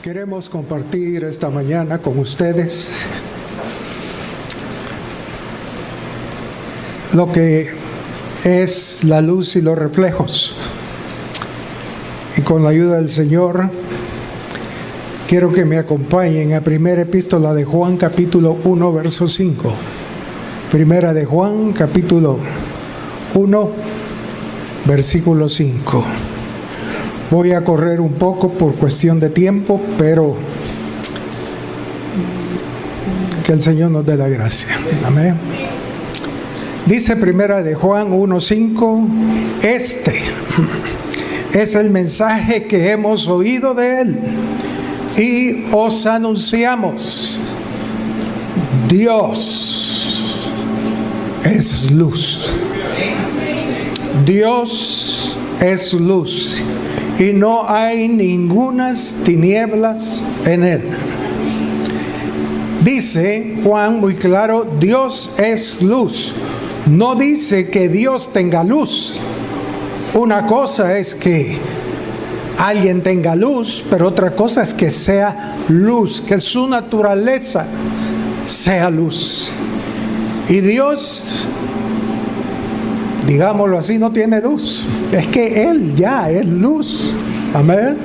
Queremos compartir esta mañana con ustedes lo que es la luz y los reflejos. Y con la ayuda del Señor, quiero que me acompañen a primera epístola de Juan, capítulo 1, verso 5. Primera de Juan, capítulo 1, versículo 5. Voy a correr un poco por cuestión de tiempo, pero que el Señor nos dé la gracia. Amén. Dice primera de Juan 1:5, este es el mensaje que hemos oído de Él y os anunciamos. Dios es luz. Dios es luz. Y no hay ningunas tinieblas en Él. Dice Juan muy claro, Dios es luz. No dice que Dios tenga luz. Una cosa es que alguien tenga luz, pero otra cosa es que sea luz, que su naturaleza sea luz. Y Dios, digámoslo así, no tiene luz. Es que Él ya es luz. Amén.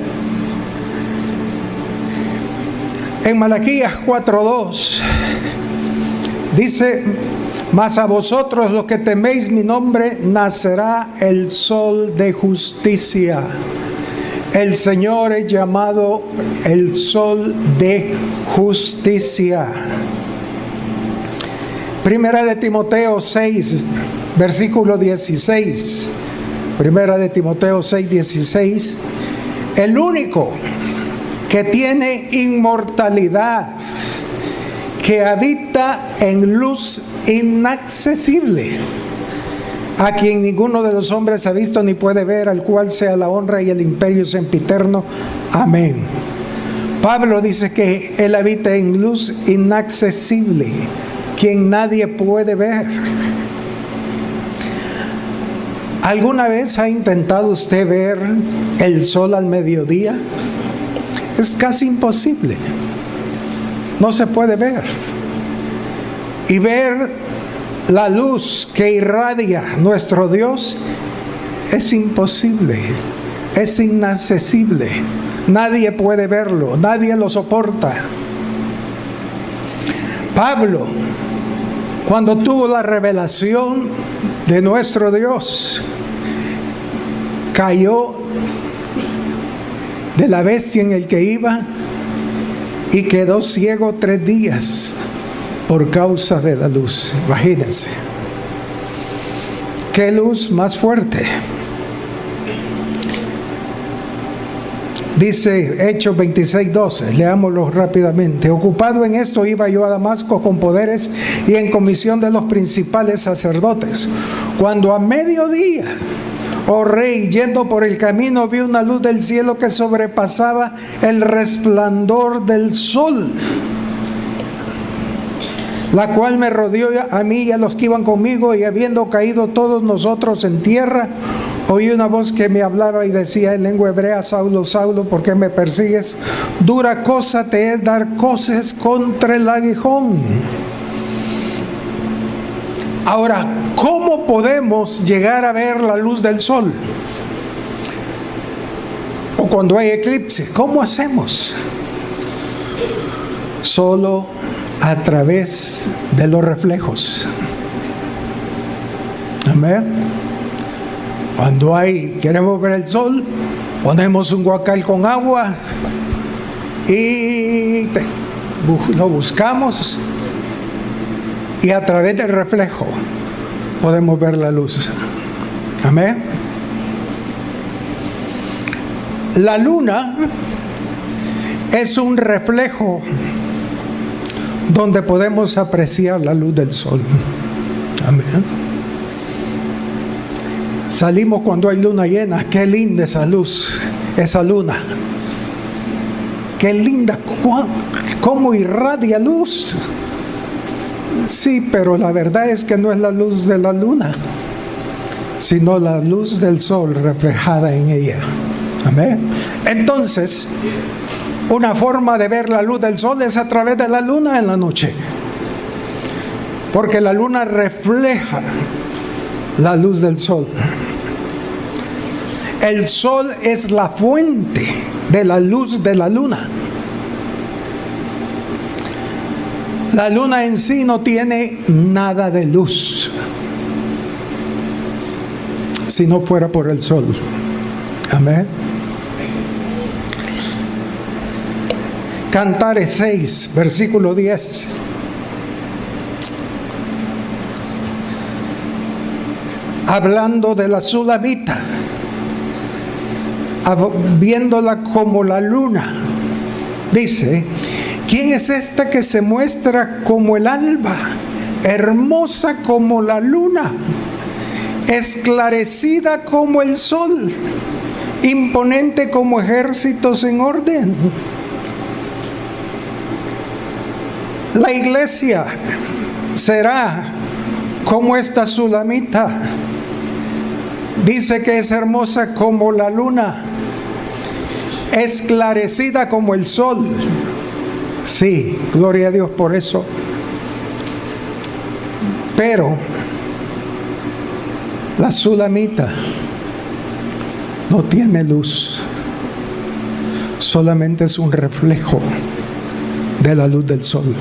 En Malaquías 4:2 dice: mas a vosotros los que teméis mi nombre nacerá el sol de justicia. El Señor es llamado el sol de justicia. Primera de Timoteo 6, versículo 16. Primera de Timoteo 6:16. El único que tiene inmortalidad, que habita en luz inaccesible, a quien ninguno de los hombres ha visto ni puede ver, al cual sea la honra y el imperio sempiterno. Amén. Pablo dice que Él habita en luz inaccesible, quien nadie puede ver. ¿Alguna vez ha intentado usted ver el sol al mediodía? Es casi imposible. No se puede ver. Y ver la luz que irradia nuestro Dios es imposible, es inaccesible. Nadie puede verlo, nadie lo soporta. Pablo, cuando tuvo la revelación de nuestro Dios, cayó de la bestia en el que iba y quedó ciego 3 días por causa de la luz. Imagínense. ¿Qué luz más fuerte? Dice Hechos 26:12, leámoslo rápidamente. Ocupado en esto iba yo a Damasco con poderes y en comisión de los principales sacerdotes. Cuando a mediodía, oh rey, yendo por el camino, vi una luz del cielo que sobrepasaba el resplandor del sol, la cual me rodeó a mí y a los que iban conmigo, y habiendo caído todos nosotros en tierra, oí una voz que me hablaba y decía en lengua hebrea: Saulo, Saulo, ¿por qué me persigues? Dura cosa te es dar coces contra el aguijón. Ahora, ¿cómo podemos llegar a ver la luz del sol? O cuando hay eclipse, ¿cómo hacemos? Solo a través de los reflejos. Amén. Cuando queremos ver el sol, ponemos un guacal con agua y lo buscamos, y a través del reflejo podemos ver la luz. Amén. La luna es un reflejo donde podemos apreciar la luz del sol. Amén. Salimos cuando hay luna llena. Qué linda esa luz, esa luna. Qué linda, cómo irradia luz. Sí, pero la verdad es que no es la luz de la luna, sino la luz del sol reflejada en ella. Amén. Entonces, una forma de ver la luz del sol es a través de la luna en la noche, porque la luna refleja la luz del sol. El sol es la fuente de la luz de la luna. La luna en sí no tiene nada de luz si no fuera por el sol. Amén. Cantares 6, versículo 10. Hablando de la Sulamita, viéndola como la luna, dice: ¿quién es esta que se muestra como el alba, hermosa como la luna, esclarecida como el sol, imponente como ejércitos en orden? La iglesia será como esta Sulamita. Dice que es hermosa como la luna, esclarecida como el sol. Sí, gloria a Dios por eso. Pero la Sulamita no tiene luz, solamente es un reflejo de la luz del sol.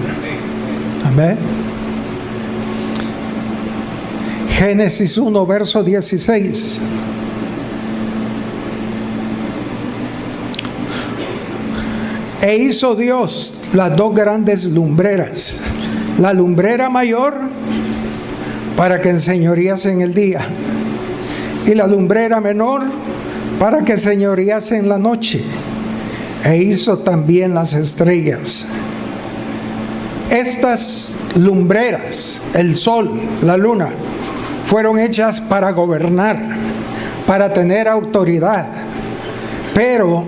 Amén. Génesis 1, verso 16. E hizo Dios las dos grandes lumbreras, la lumbrera mayor para que enseñorease en el día, y la lumbrera menor para que señorease en la noche. E hizo también las estrellas. Estas lumbreras, el sol, la luna, fueron hechas para gobernar, para tener autoridad. Pero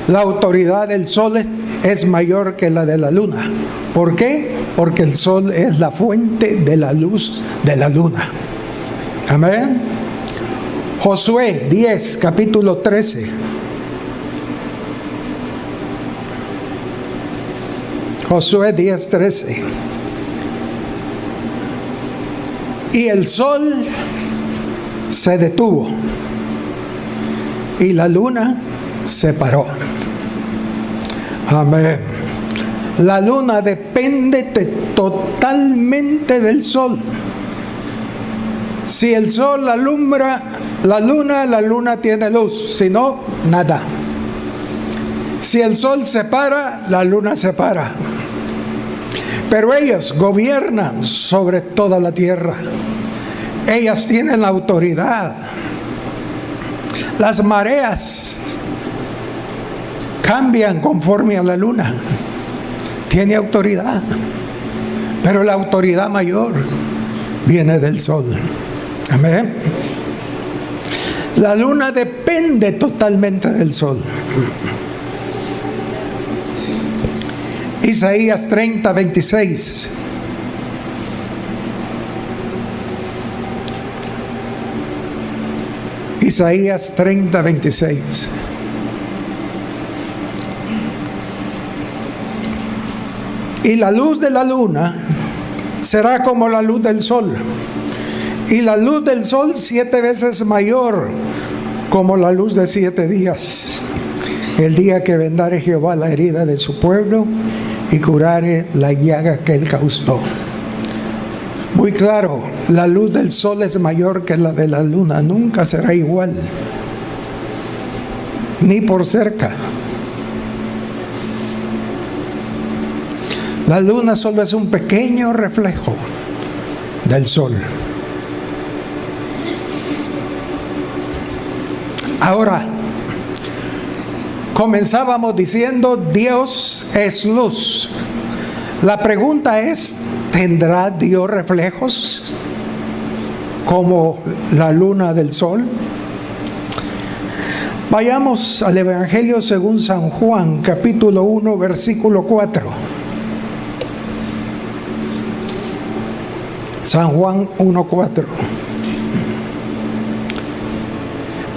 la autoridad del sol es mayor que la de la luna. ¿Por qué? Porque el sol es la fuente de la luz de la luna. Amén. Josué 10, capítulo 13. Josué 10, 13. Y el sol se detuvo y la luna se paró. Amén. La luna depende totalmente del sol. Si el sol alumbra la luna tiene luz, si no, nada. Si el sol se para, la luna se para. Pero ellos gobiernan sobre toda la tierra. Ellas tienen la autoridad. Las mareas cambian conforme a la luna. Tiene autoridad. Pero la autoridad mayor viene del sol. Amén. La luna depende totalmente del sol. Isaías 30, 26. Isaías 30, 26. Y la luz de la luna será como la luz del sol, y la luz del sol 7 veces mayor como la luz de 7 días, el día que vendare Jehová la herida de su pueblo y curare la llaga que él causó. Muy claro, la luz del sol es mayor que la de la luna, nunca será igual, ni por cerca. La luna solo es un pequeño reflejo del sol. Ahora, comenzábamos diciendo Dios es luz. La pregunta es, ¿tendrá Dios reflejos como la luna del sol? Vayamos al Evangelio según San Juan, capítulo 1, versículo 4. San Juan 1:4.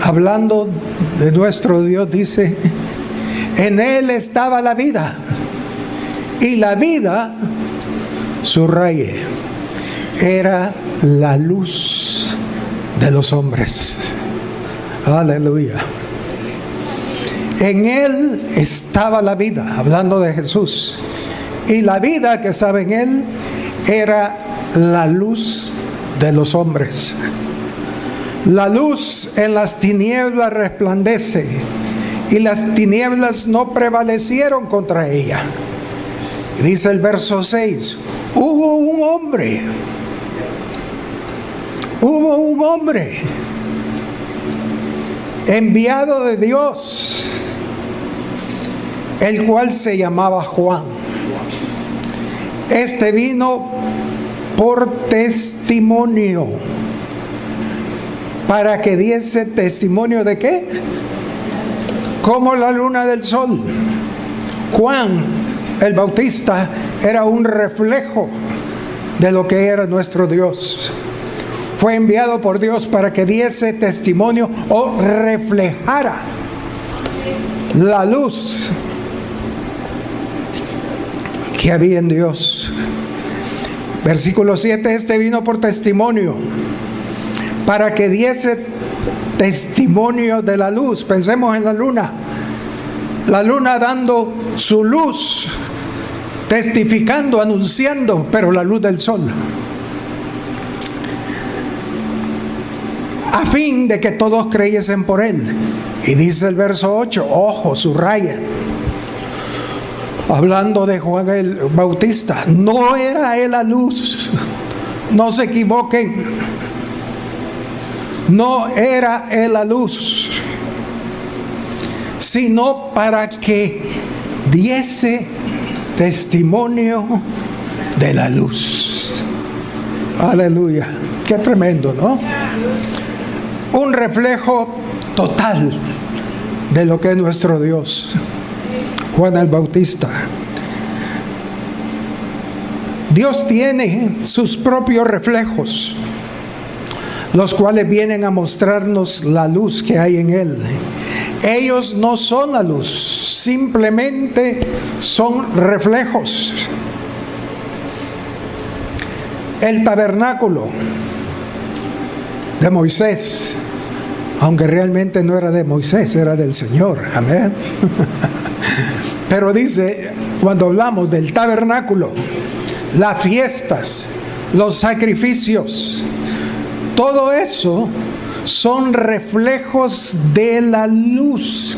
hablando de nuestro Dios, dice: en Él estaba la vida, y la vida, subraye, era la luz de los hombres. Aleluya. En Él estaba la vida, hablando de Jesús, y la vida que estaba en Él era la luz de los hombres. La luz en las tinieblas resplandece, y las tinieblas no prevalecieron contra ella. Dice el verso 6: hubo un hombre enviado de Dios, el cual se llamaba Juan. Este vino por testimonio, para que diese testimonio de ¿qué? Como la luna del sol. Juan el Bautista era un reflejo de lo que era nuestro Dios. Fue enviado por Dios para que diese testimonio o reflejara la luz que había en Dios. Versículo 7: este vino por testimonio, para que diese testimonio de la luz. Pensemos en la luna dando su luz, testificando, anunciando, pero la luz del sol, a fin de que todos creyesen por Él. Y dice el verso 8, ojo, subrayan, hablando de Juan el Bautista: no era Él la luz, no se equivoquen, no era Él la luz, sino para que diese testimonio de la luz. Aleluya, qué tremendo, ¿no? Un reflejo total de lo que es nuestro Dios. Juan el Bautista. Dios tiene sus propios reflejos, los cuales vienen a mostrarnos la luz que hay en Él. Ellos no son la luz, simplemente son reflejos. El tabernáculo de Moisés, aunque realmente no era de Moisés, era del Señor, amén. Pero dice, cuando hablamos del tabernáculo, las fiestas, los sacrificios, todo eso son reflejos de la luz,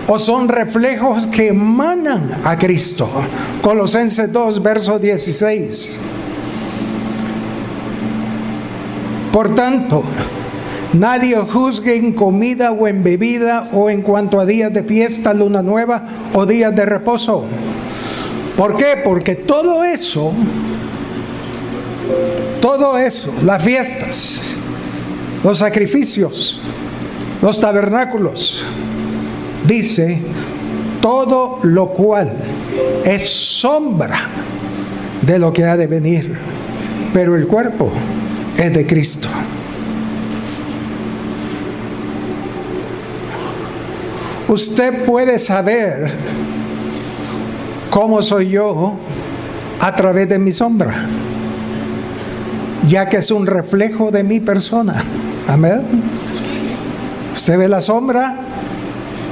o son reflejos que emanan a Cristo. Colosenses 2, verso 16. Por tanto, nadie juzgue en comida o en bebida, o en cuanto a días de fiesta, luna nueva o días de reposo. ¿Por qué? Porque todo eso, las fiestas, los sacrificios, los tabernáculos, dice, todo lo cual es sombra de lo que ha de venir, pero el cuerpo es de Cristo. Usted puede saber cómo soy yo a través de mi sombra, ya que es un reflejo de mi persona. Amén. Usted ve la sombra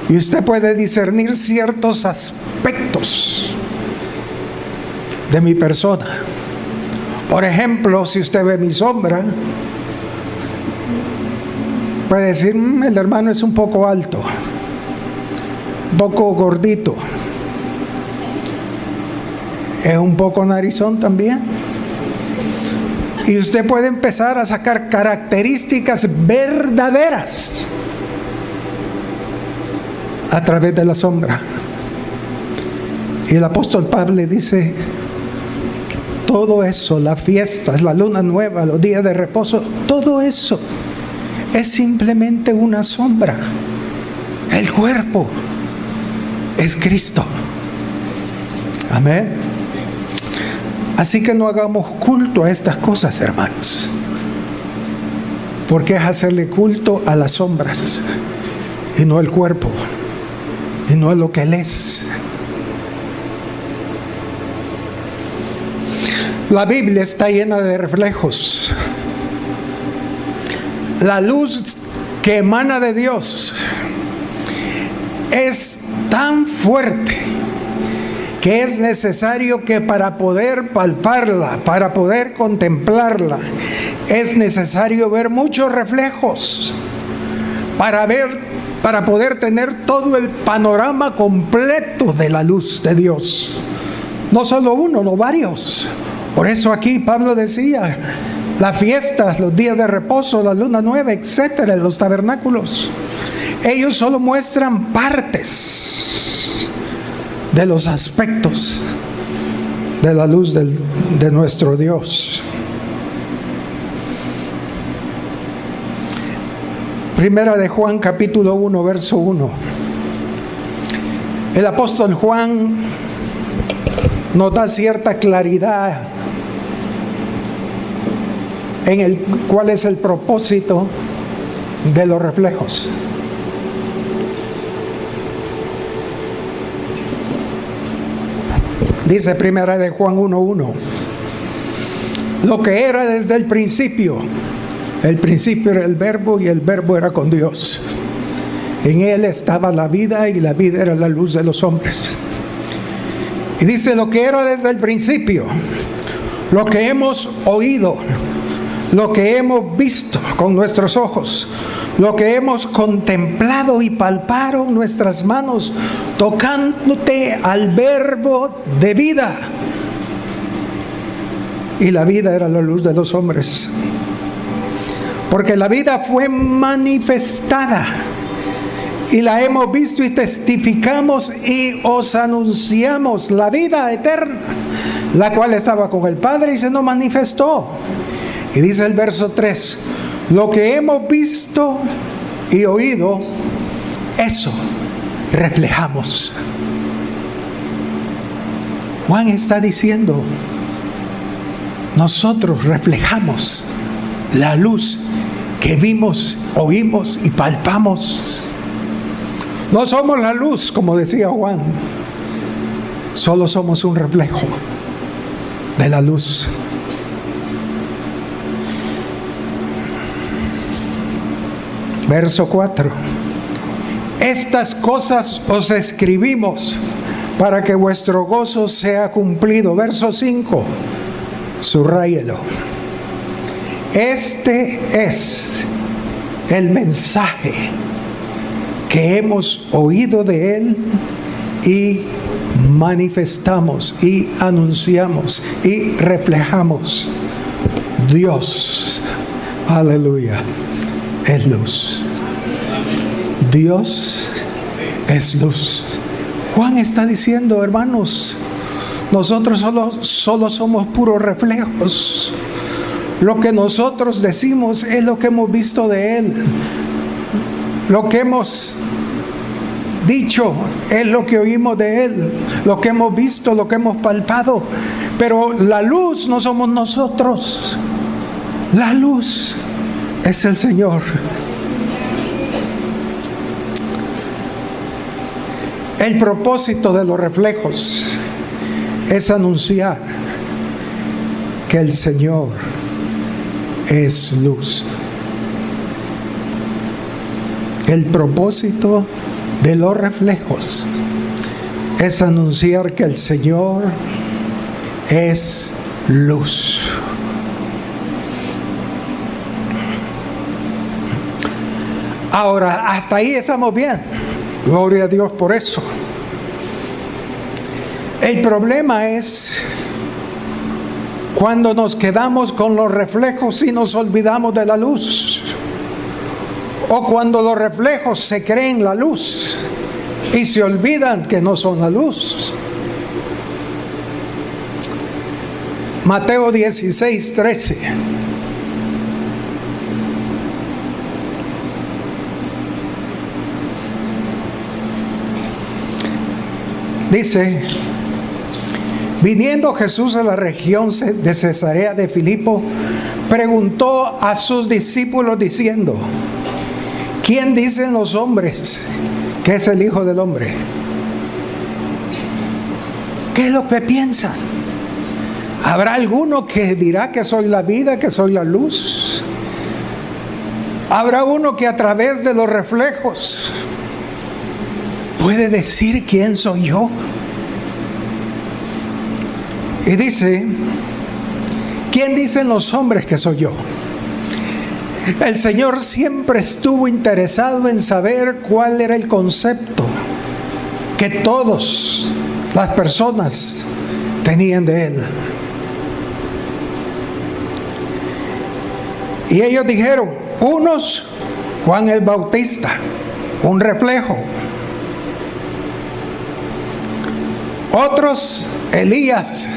y usted puede discernir ciertos aspectos de mi persona. Por ejemplo, si usted ve mi sombra, puede decir, el hermano es un poco alto, un poco gordito, es un poco narizón también. Y usted puede empezar a sacar características verdaderas a través de la sombra. Y el apóstol Pablo le dice, todo eso, las fiestas, la luna nueva, los días de reposo, todo eso es simplemente una sombra. El cuerpo es Cristo. Amén. Así que no hagamos culto a estas cosas, hermanos. porque es hacerle culto a las sombras y no al cuerpo, y no a lo que Él es. La Biblia está llena de reflejos. La luz que emana de Dios es tan fuerte que es necesario que para poder palparla, para poder contemplarla, es necesario ver muchos reflejos para poder tener todo el panorama completo de la luz de Dios. No solo uno, no varios. Por eso aquí Pablo decía, las fiestas, los días de reposo, la luna nueva, etcétera, los tabernáculos, ellos solo muestran partes de los aspectos de la luz de nuestro Dios. Primera de Juan, capítulo 1, verso 1. El apóstol Juan nos da cierta claridad en cuál es el propósito de los reflejos. Dice Primera de Juan 1:1, lo que era desde el principio era el Verbo, y el Verbo era con Dios. En Él estaba la vida, y la vida era la luz de los hombres. Y dice, lo que era desde el principio, lo que hemos oído, lo que hemos visto con nuestros ojos, lo que hemos contemplado y palparon nuestras manos, tocándote al Verbo de vida. Y la vida era la luz de los hombres. Porque la vida fue manifestada, y la hemos visto y testificamos y os anunciamos la vida eterna, la cual estaba con el Padre y se nos manifestó. Y dice el verso 3, lo que hemos visto y oído, eso reflejamos. Juan está diciendo, nosotros reflejamos la luz que vimos, oímos y palpamos. No somos la luz, como decía Juan, solo somos un reflejo de la luz. Verso 4. Estas cosas os escribimos para que vuestro gozo sea cumplido. Verso 5. Subráyelo. Este es el mensaje que hemos oído de Él y manifestamos y anunciamos y reflejamos. Dios, aleluya, es luz. Dios es luz. Juan está diciendo, hermanos, nosotros solo somos puros reflejos. Lo que nosotros decimos es lo que hemos visto de Él. Lo que hemos dicho es lo que oímos de Él. Lo que hemos visto, lo que hemos palpado. Pero la luz no somos nosotros. La luz es el Señor. El propósito de los reflejos es anunciar que el Señor es luz. El propósito de los reflejos es anunciar que el Señor es luz. Ahora, hasta ahí estamos bien. Gloria a Dios por eso. El problema es cuando nos quedamos con los reflejos y nos olvidamos de la luz. O cuando los reflejos se creen la luz y se olvidan que no son la luz. Mateo 16:13. Dice, Viniendo Jesús a la región de Cesarea de Filipo, preguntó a sus discípulos diciendo: ¿quién dicen los hombres que es el Hijo del Hombre? ¿Qué es lo que piensan? ¿Habrá alguno que dirá que soy la vida, que soy la luz? ¿Habrá uno que a través de los reflejos puede decir quién soy yo? Y dice: ¿quién dicen los hombres que soy yo? El Señor siempre estuvo interesado en saber cuál era el concepto que todas las personas tenían de Él. Y ellos dijeron: unos, Juan el Bautista, un reflejo. Otros, Elías,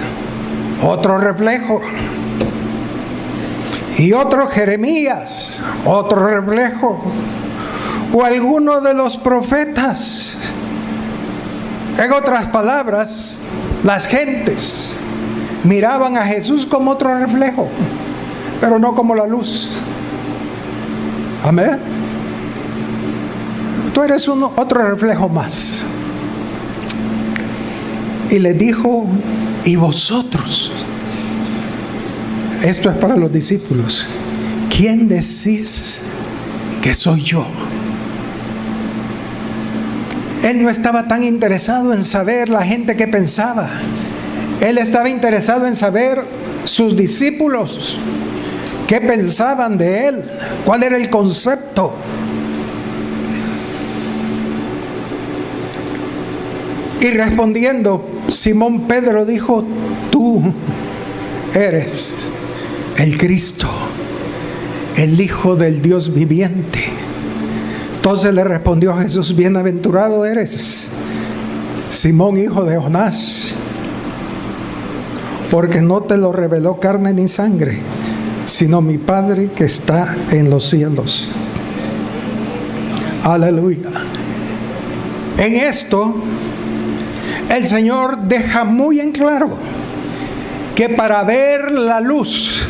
otro reflejo. Y otro, Jeremías, otro reflejo. O alguno de los profetas. En otras palabras, las gentes miraban a Jesús como otro reflejo, pero no como la luz. Amén. Tú eres otro reflejo más. Y les dijo: ¿y vosotros? Esto es para los discípulos. ¿Quién decís que soy yo? Él no estaba tan interesado en saber la gente que pensaba. Él estaba interesado en saber sus discípulos qué pensaban de Él, cuál era el concepto. Y respondiendo, Simón Pedro dijo: tú eres el Cristo, el Hijo del Dios viviente. Entonces le respondió Jesús: bienaventurado eres, Simón, hijo de Jonás, porque no te lo reveló carne ni sangre, sino mi Padre que está en los cielos. Aleluya. En esto, el Señor deja muy en claro que para ver la luz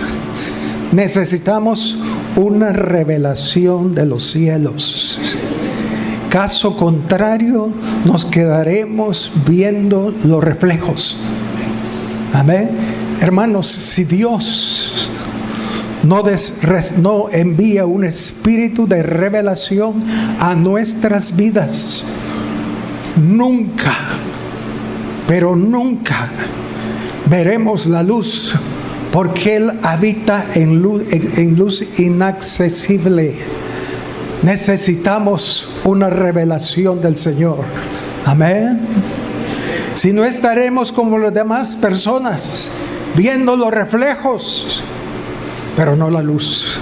necesitamos una revelación de los cielos. Caso contrario, nos quedaremos viendo los reflejos. Amén. Hermanos, si Dios no envía un espíritu de revelación a nuestras vidas, nunca, pero nunca veremos la luz, porque Él habita en luz inaccesible. Necesitamos una revelación del Señor. Amén. Si no, estaremos como las demás personas, viendo los reflejos, pero no la luz.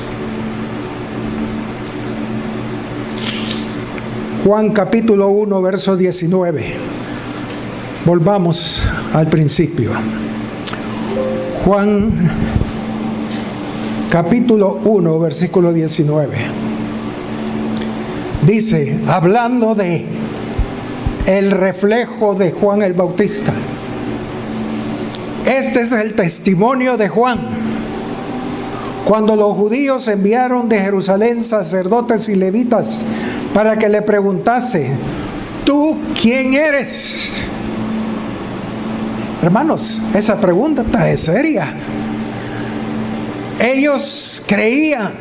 Juan capítulo 1, verso 19. Volvamos al principio. Juan capítulo 1, versículo 19. Dice, hablando de el reflejo de Juan el Bautista: este es el testimonio de Juan, cuando los judíos enviaron de Jerusalén sacerdotes y levitas para que le preguntase: ¿tú quién eres? Hermanos, esa pregunta está seria. Ellos creían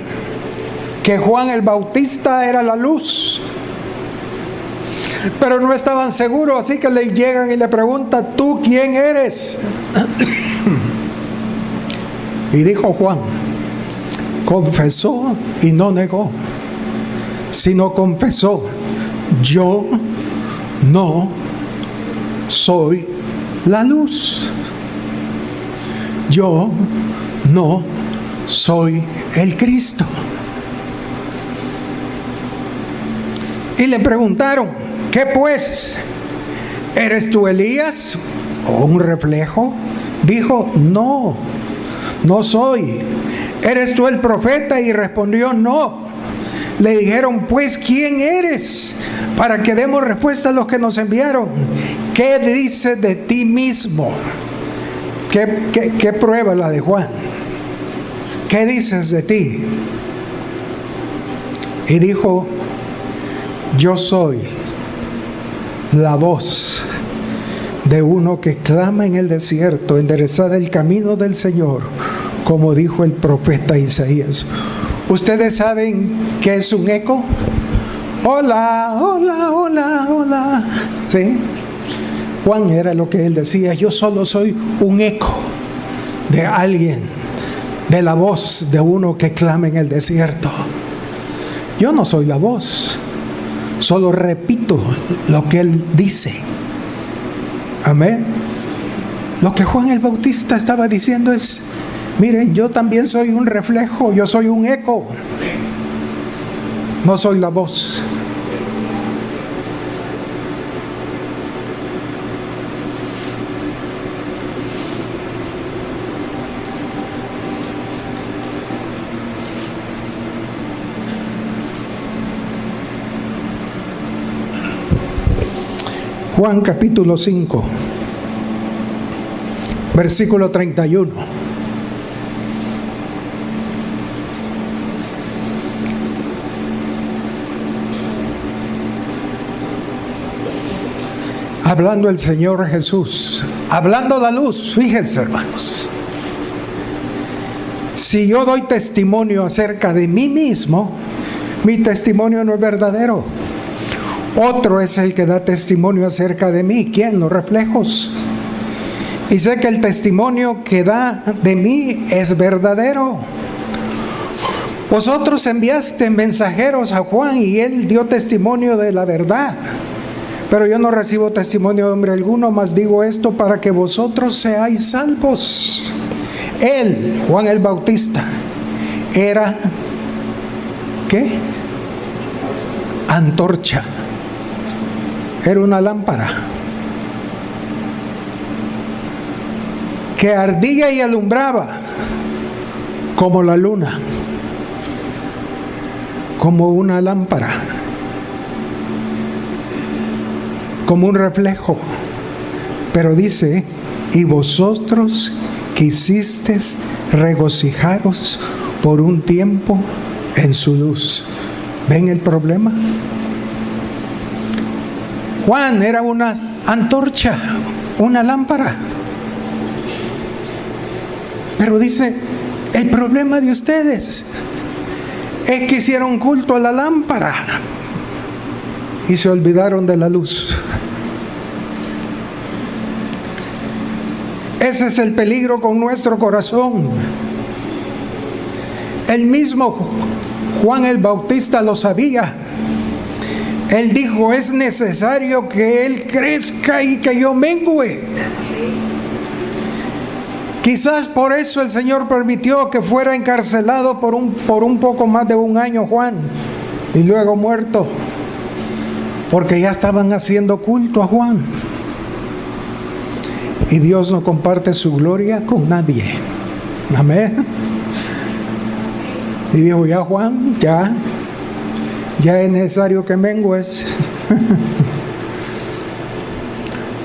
que Juan el Bautista era la luz, pero no estaban seguros, así que le llegan y le preguntan: ¿tú quién eres? Y dijo Juan, confesó y no negó, sino confesó: yo no soy la luz, yo no soy el Cristo. Y le preguntaron: ¿qué pues? ¿Eres tú Elías o un reflejo? Dijo: no, no soy. ¿Eres tú el profeta? Y respondió: no. Le dijeron: pues, ¿quién eres? Para que demos respuesta a los que nos enviaron. ¿Qué dices de ti mismo? ¿Qué prueba la de Juan? ¿Qué dices de ti? Y dijo: yo soy la voz de uno que clama en el desierto, enderezad el camino del Señor, como dijo el profeta Isaías. ¿Ustedes saben qué es un eco? Hola, hola, hola, hola. ¿Sí? Juan era lo que él decía: yo solo soy un eco de alguien, de la voz de uno que clama en el desierto. Yo no soy la voz, solo repito lo que él dice. Amén. Lo que Juan el Bautista estaba diciendo es: miren, yo también soy un reflejo, yo soy un eco, no soy la voz. Juan capítulo 5, versículo 31. Hablando el Señor Jesús, hablando la luz. Fíjense, hermanos, si yo doy testimonio acerca de mí mismo, mi testimonio no es verdadero. Otro es el que da testimonio acerca de mí. ¿Quién? Los reflejos. Y sé que el testimonio que da de mí es verdadero. Vosotros enviaste mensajeros a Juan y él dio testimonio de la verdad. Pero yo no recibo testimonio de hombre alguno, mas digo esto para que vosotros seáis salvos. Él, Juan el Bautista, era, ¿qué? Antorcha. Era una lámpara que ardía y alumbraba como la luna, como una lámpara, como un reflejo. Pero dice: y vosotros quisisteis regocijaros por un tiempo en su luz. ¿Ven el problema? Juan era una antorcha, una lámpara. Pero dice: el problema de ustedes es que hicieron culto a la lámpara y se olvidaron de la luz. Ese es el peligro con nuestro corazón. El mismo Juan el Bautista lo sabía. Él dijo: es necesario que Él crezca y que yo mengüe. Quizás por eso el Señor permitió que fuera encarcelado por un poco más de un año Juan, y luego muerto, porque ya estaban haciendo culto a Juan. Y Dios no comparte su gloria con nadie. Amén. Y dijo: ya Juan, ya es necesario que mengues,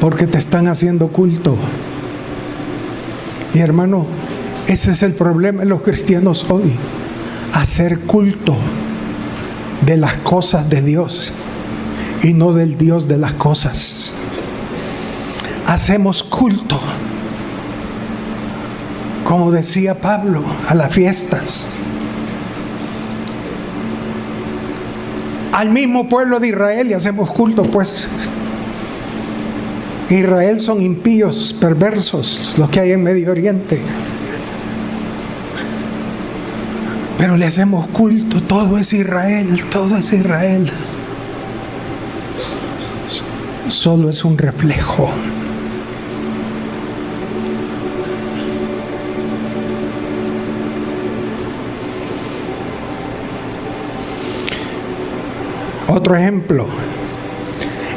porque te están haciendo culto. Y hermano, ese es el problema de los cristianos hoy: hacer culto de las cosas de Dios y no del Dios de las cosas. Hacemos culto, como decía Pablo, a las fiestas. Al mismo pueblo de Israel y hacemos culto, pues. Israel son impíos, perversos, los que hay en Medio Oriente. Pero le hacemos culto, todo es Israel, todo es Israel. Solo es un reflejo. Otro ejemplo,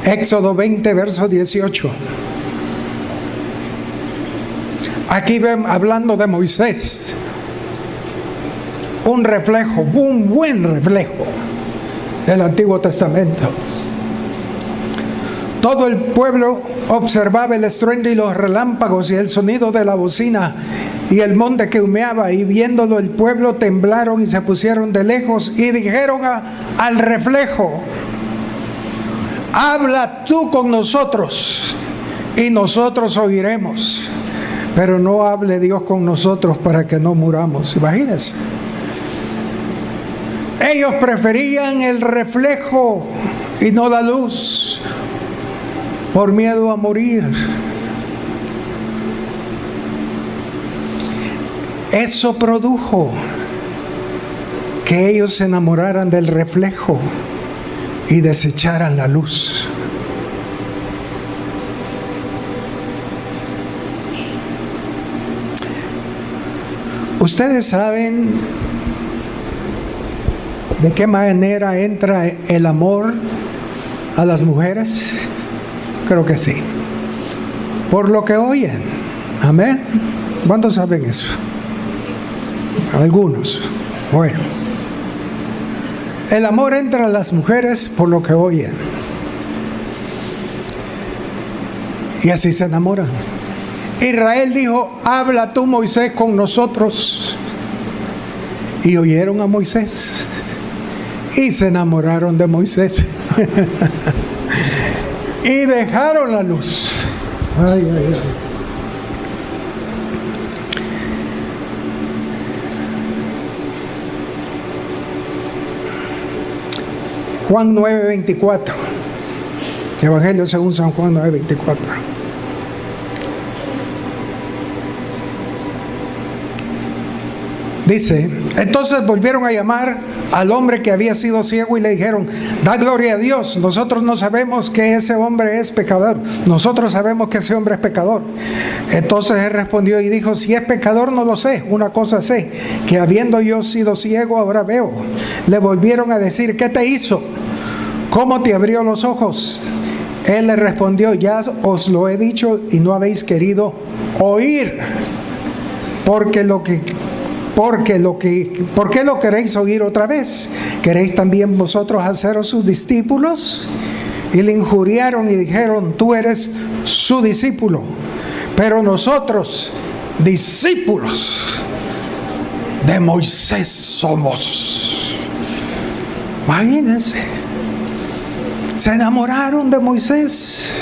Éxodo 20, verso 18. Aquí hablando de Moisés, un reflejo, un buen reflejo del Antiguo Testamento. Todo el pueblo observaba el estruendo y los relámpagos y el sonido de la bocina y el monte que humeaba, y viéndolo el pueblo temblaron y se pusieron de lejos y dijeron al reflejo: habla tú con nosotros y nosotros oiremos, pero no hable Dios con nosotros para que no muramos. Imagínense. Ellos preferían el reflejo y no la luz, por miedo a morir. Eso produjo que ellos se enamoraran del reflejo y desecharan la luz. ¿Ustedes saben de qué manera entra el amor a las mujeres? Creo que sí. Por lo que oyen. Amén. ¿Cuántos saben eso? Algunos. Bueno. El amor entra a las mujeres por lo que oyen. Y así se enamoran. Israel dijo: habla tú, Moisés, con nosotros. Y oyeron a Moisés. Y se enamoraron de Moisés. Y dejaron la luz. Ay, ay, ay. Juan 9:24. Evangelio según San Juan 9:24. Dice: entonces volvieron a llamar al hombre que había sido ciego y le dijeron: da gloria a Dios, nosotros no sabemos que ese hombre es pecador, nosotros sabemos que ese hombre es pecador. Entonces él respondió y dijo: si es pecador no lo sé, una cosa sé, que habiendo yo sido ciego ahora veo. Le volvieron a decir: ¿qué te hizo? ¿Cómo te abrió los ojos? Él le respondió: ya os lo he dicho y no habéis querido oír. ¿Por qué lo queréis oír otra vez? ¿Queréis también vosotros haceros sus discípulos? Y le injuriaron y dijeron: tú eres su discípulo, pero nosotros discípulos de Moisés somos. Imagínense, se enamoraron de Moisés.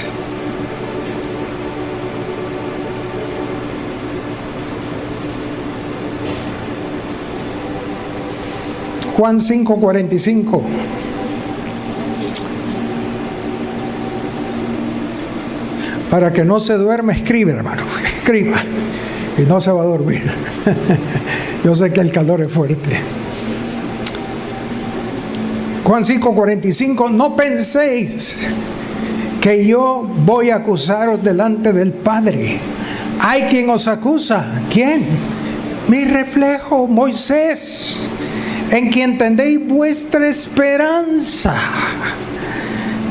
Juan 5:45. Para que no se duerma, escribe, hermano, escriba, y no se va a dormir. Yo sé que el calor es fuerte. Juan 5:45. No penséis que yo voy a acusaros delante del Padre. Hay quien os acusa. ¿Quién? Mi reflejo, Moisés, en quien tendéis vuestra esperanza.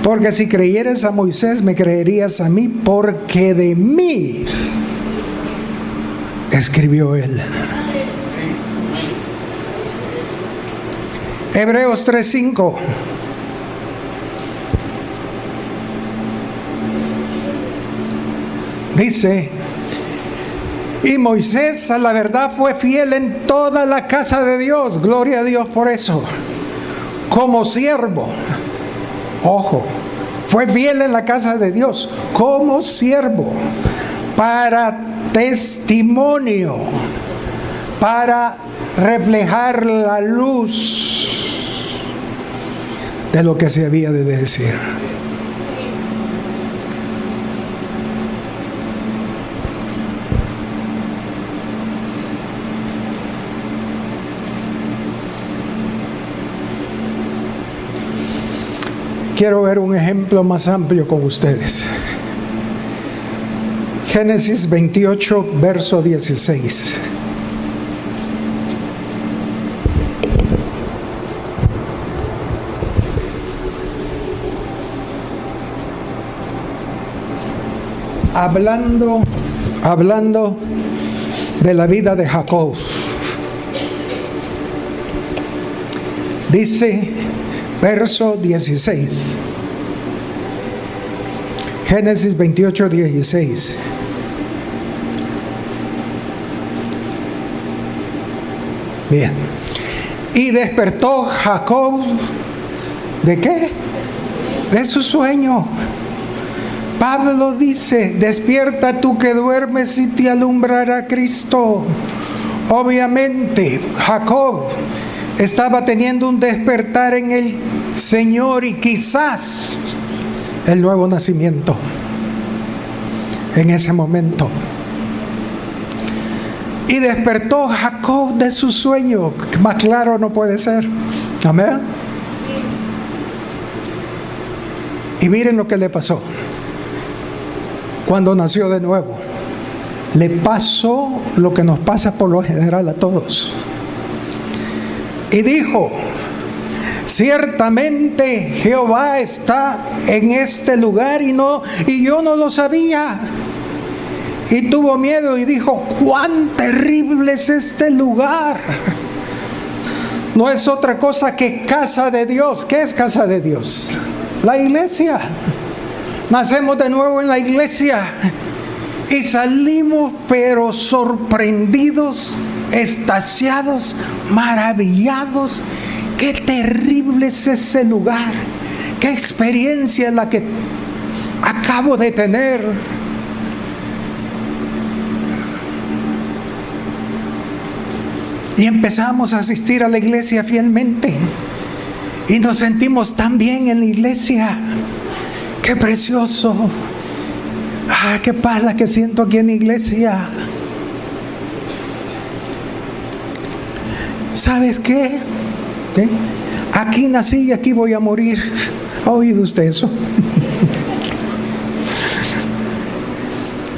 Porque si creyeres a Moisés, me creerías a mí, porque de mí escribió él. Hebreos 3:5. Dice: y Moisés a la verdad fue fiel en toda la casa de Dios. Gloria a Dios por eso. Como siervo. Ojo. Fue fiel en la casa de Dios. Como siervo. Para testimonio. Para reflejar la luz de lo que se había de decir. Quiero ver un ejemplo más amplio con ustedes. Génesis 28, verso 16. Hablando de la vida de Jacob. Dice, verso 16: Génesis 28, 16. Bien. Y despertó Jacob, ¿de qué? De su sueño. Pablo dice, despierta tú que duermes y te alumbrará Cristo. Obviamente, Jacob estaba teniendo un despertar en el Señor y quizás el nuevo nacimiento en ese momento. Y despertó Jacob de su sueño. Más claro no puede ser. Amén. Y miren lo que le pasó. Cuando nació de nuevo, le pasó lo que nos pasa por lo general a todos. Y dijo, ciertamente Jehová está en este lugar y yo no lo sabía. Y tuvo miedo y dijo, cuán terrible es este lugar. No es otra cosa que casa de Dios. ¿Qué es casa de Dios? La iglesia. Nacemos de nuevo en la iglesia y salimos pero sorprendidos, extasiados, maravillados. Qué terrible es ese lugar. Qué experiencia es la que acabo de tener. Y empezamos a asistir a la iglesia fielmente. Y nos sentimos tan bien en la iglesia. ¡Qué precioso! ¡Ah, qué paz la que siento aquí en la iglesia! ¿Sabes qué? ¿Qué? Aquí nací y aquí voy a morir. ¿Ha oído usted eso?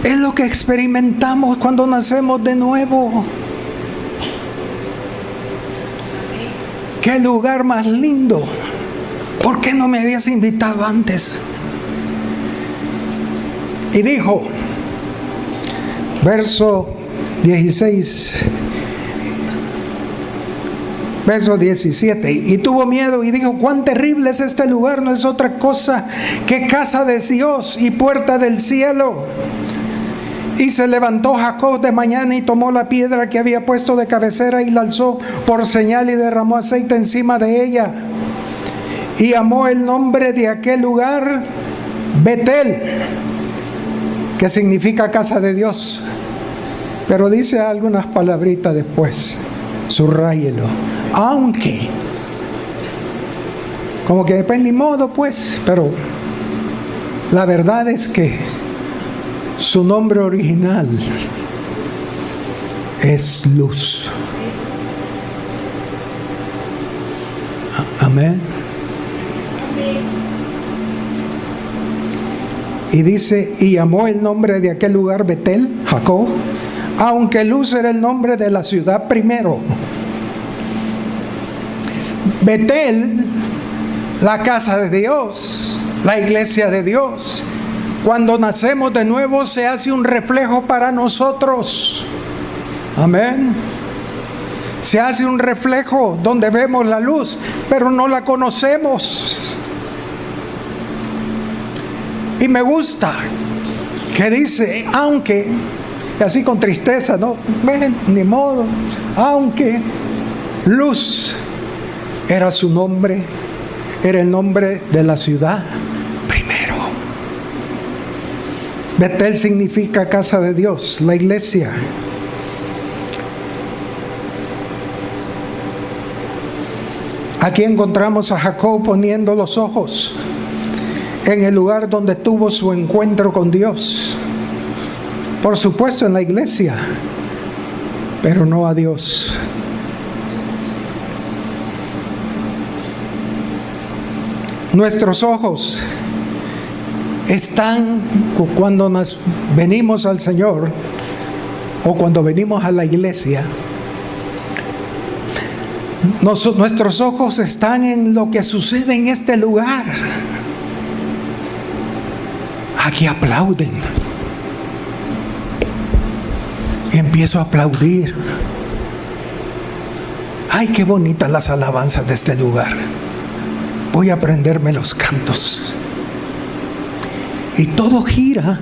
Es lo que experimentamos cuando nacemos de nuevo. ¡Qué lugar más lindo! ¿Por qué no me habías invitado antes? Y dijo, verso 16, verso 17, y tuvo miedo y dijo, cuán terrible es este lugar, no es otra cosa que casa de Dios y puerta del cielo. Y se levantó Jacob de mañana y tomó la piedra que había puesto de cabecera y la alzó por señal y derramó aceite encima de ella. Y llamó el nombre de aquel lugar Betel, que significa casa de Dios. Pero dice algunas palabritas después, subráyelo. Aunque, como que depende de modo pues, pero la verdad es que su nombre original es luz. Amén. Y dice, y llamó el nombre de aquel lugar Betel, Jacob, aunque Luz era el nombre de la ciudad primero. Betel, la casa de Dios, la iglesia de Dios. Cuando nacemos de nuevo se hace un reflejo para nosotros. Amén. Se hace un reflejo donde vemos la luz, pero no la conocemos. Y me gusta que dice, aunque, y así con tristeza, ¿no? Ven, ni modo. Aunque Luz era su nombre, era el nombre de la ciudad primero. Betel significa casa de Dios, la iglesia. Aquí encontramos a Jacob poniendo los ojos en el lugar donde tuvo su encuentro con Dios. Por supuesto en la iglesia, pero no a Dios. Nuestros ojos están cuando nos venimos al Señor o cuando venimos a la iglesia. Nuestros ojos están en lo que sucede en este lugar. Aquí aplauden. Y empiezo a aplaudir. Ay, qué bonitas las alabanzas de este lugar. Voy a aprenderme los cantos. Y todo gira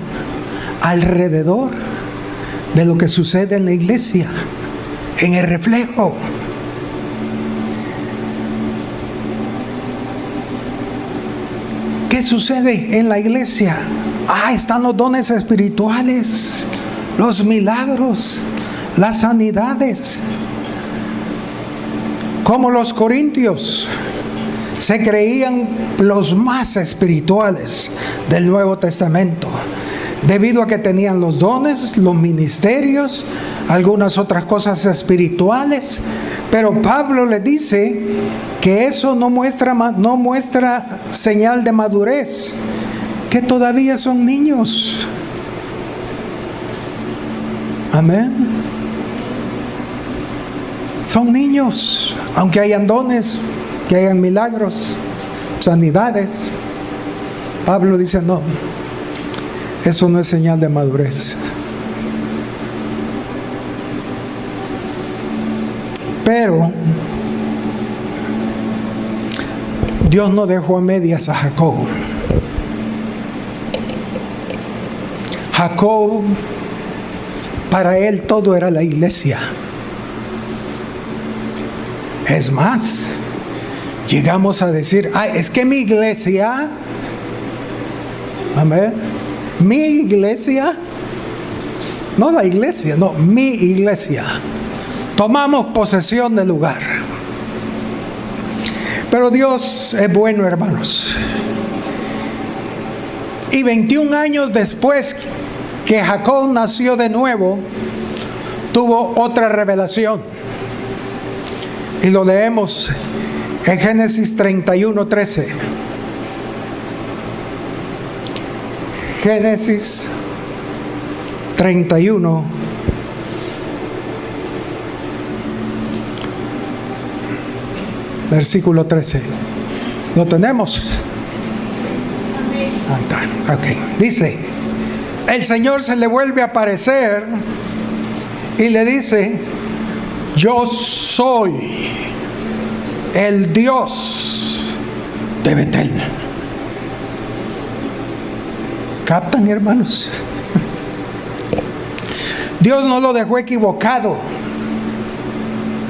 alrededor de lo que sucede en la iglesia, en el reflejo. ¿Qué sucede en la iglesia? Están los dones espirituales, los milagros, las sanidades. Como los corintios se creían los más espirituales del Nuevo Testamento, debido a que tenían los dones, los ministerios, algunas otras cosas espirituales. Pero Pablo le dice que eso no muestra señal de madurez, que todavía son niños. Amén. Son niños, aunque hayan dones, que hayan milagros, sanidades. Pablo dice, no, eso no es señal de madurez. Pero Dios no dejó a medias a Jacob. Jacob, para él todo era la iglesia. Es más, llegamos a decir, es que mi iglesia, amén, mi iglesia, no la iglesia, no, mi iglesia, tomamos posesión del lugar. Pero Dios es bueno, hermanos. Y 21 años después que Jacob nació de nuevo, tuvo otra revelación. Y lo leemos en Génesis 31:13. Génesis 31, versículo 13. ¿Lo tenemos? Ahí está. Ok. Dice, el Señor se le vuelve a aparecer y le dice, yo soy el Dios de Betel. ¿Captan, hermanos? Dios no lo dejó equivocado.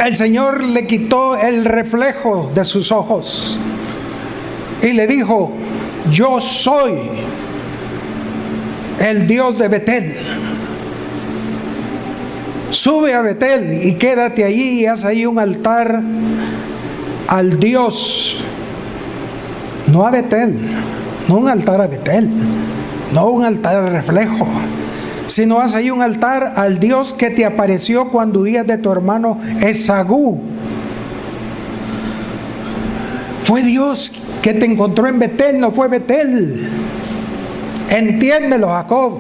El Señor le quitó el reflejo de sus ojos y le dijo, yo soy el Dios de Betel. Sube a Betel y quédate allí y haz ahí un altar al Dios, no a Betel, no un altar a Betel, no un altar al reflejo, sino haz ahí un altar al Dios que te apareció cuando huías de tu hermano Esaú. Fue Dios que te encontró en Betel, no fue Betel. Entiéndelo, Jacob.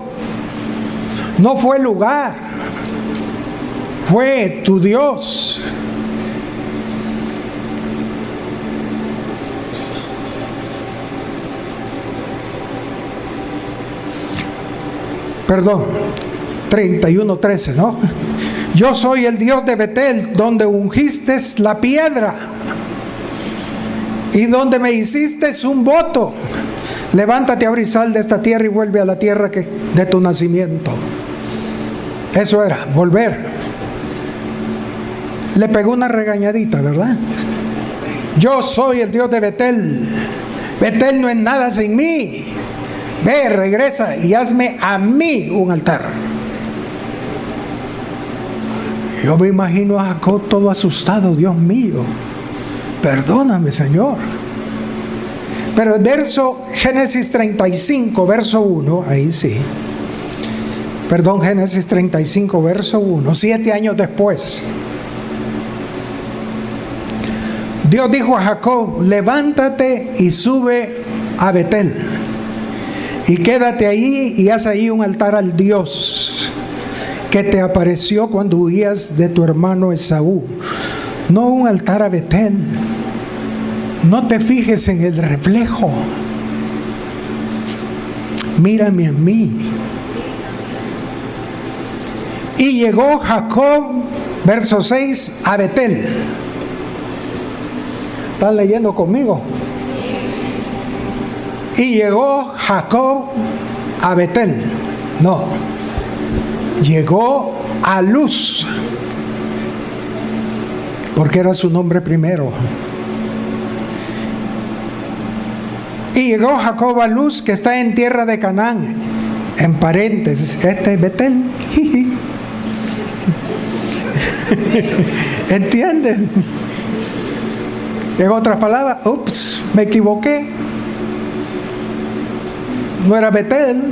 No fue el lugar, fue tu Dios. Perdón, 31:13, ¿no? Yo soy el Dios de Betel, donde ungiste la piedra y donde me hiciste un voto. Levántate ahora y sal de esta tierra y vuelve a la tierra de tu nacimiento. Eso era, volver. Le pegó una regañadita, ¿verdad? Yo soy el Dios de Betel. Betel no es nada sin mí. Ve, regresa y hazme a mí un altar. Yo me imagino a Jacob todo asustado. Dios mío, perdóname, Señor. Pero el verso Génesis 35, verso 1, ahí sí. Perdón, Génesis 35, verso 1, 7 años después. Dios dijo a Jacob, levántate y sube a Betel. Y quédate ahí y haz ahí un altar al Dios que te apareció cuando huías de tu hermano Esaú. No un altar a Betel. No te fijes en el reflejo. Mírame a mí. Y llegó Jacob, verso 6, a Betel. ¿Están leyendo conmigo? Y llegó Jacob a Betel. No, llegó a Luz, porque era su nombre primero. Y llegó Jacob a Luz, que está en tierra de Canaán. En paréntesis, este es Betel. ¿Entienden? En otras palabras, ups, me equivoqué. No era Betel,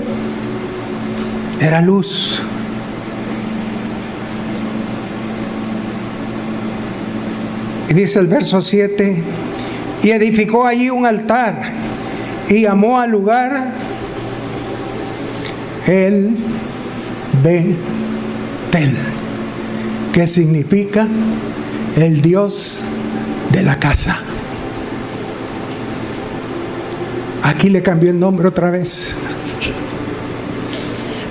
era Luz. Y dice el verso 7, y edificó allí un altar y llamó al lugar el Betel, que significa el Dios de la casa. Aquí le cambió el nombre otra vez.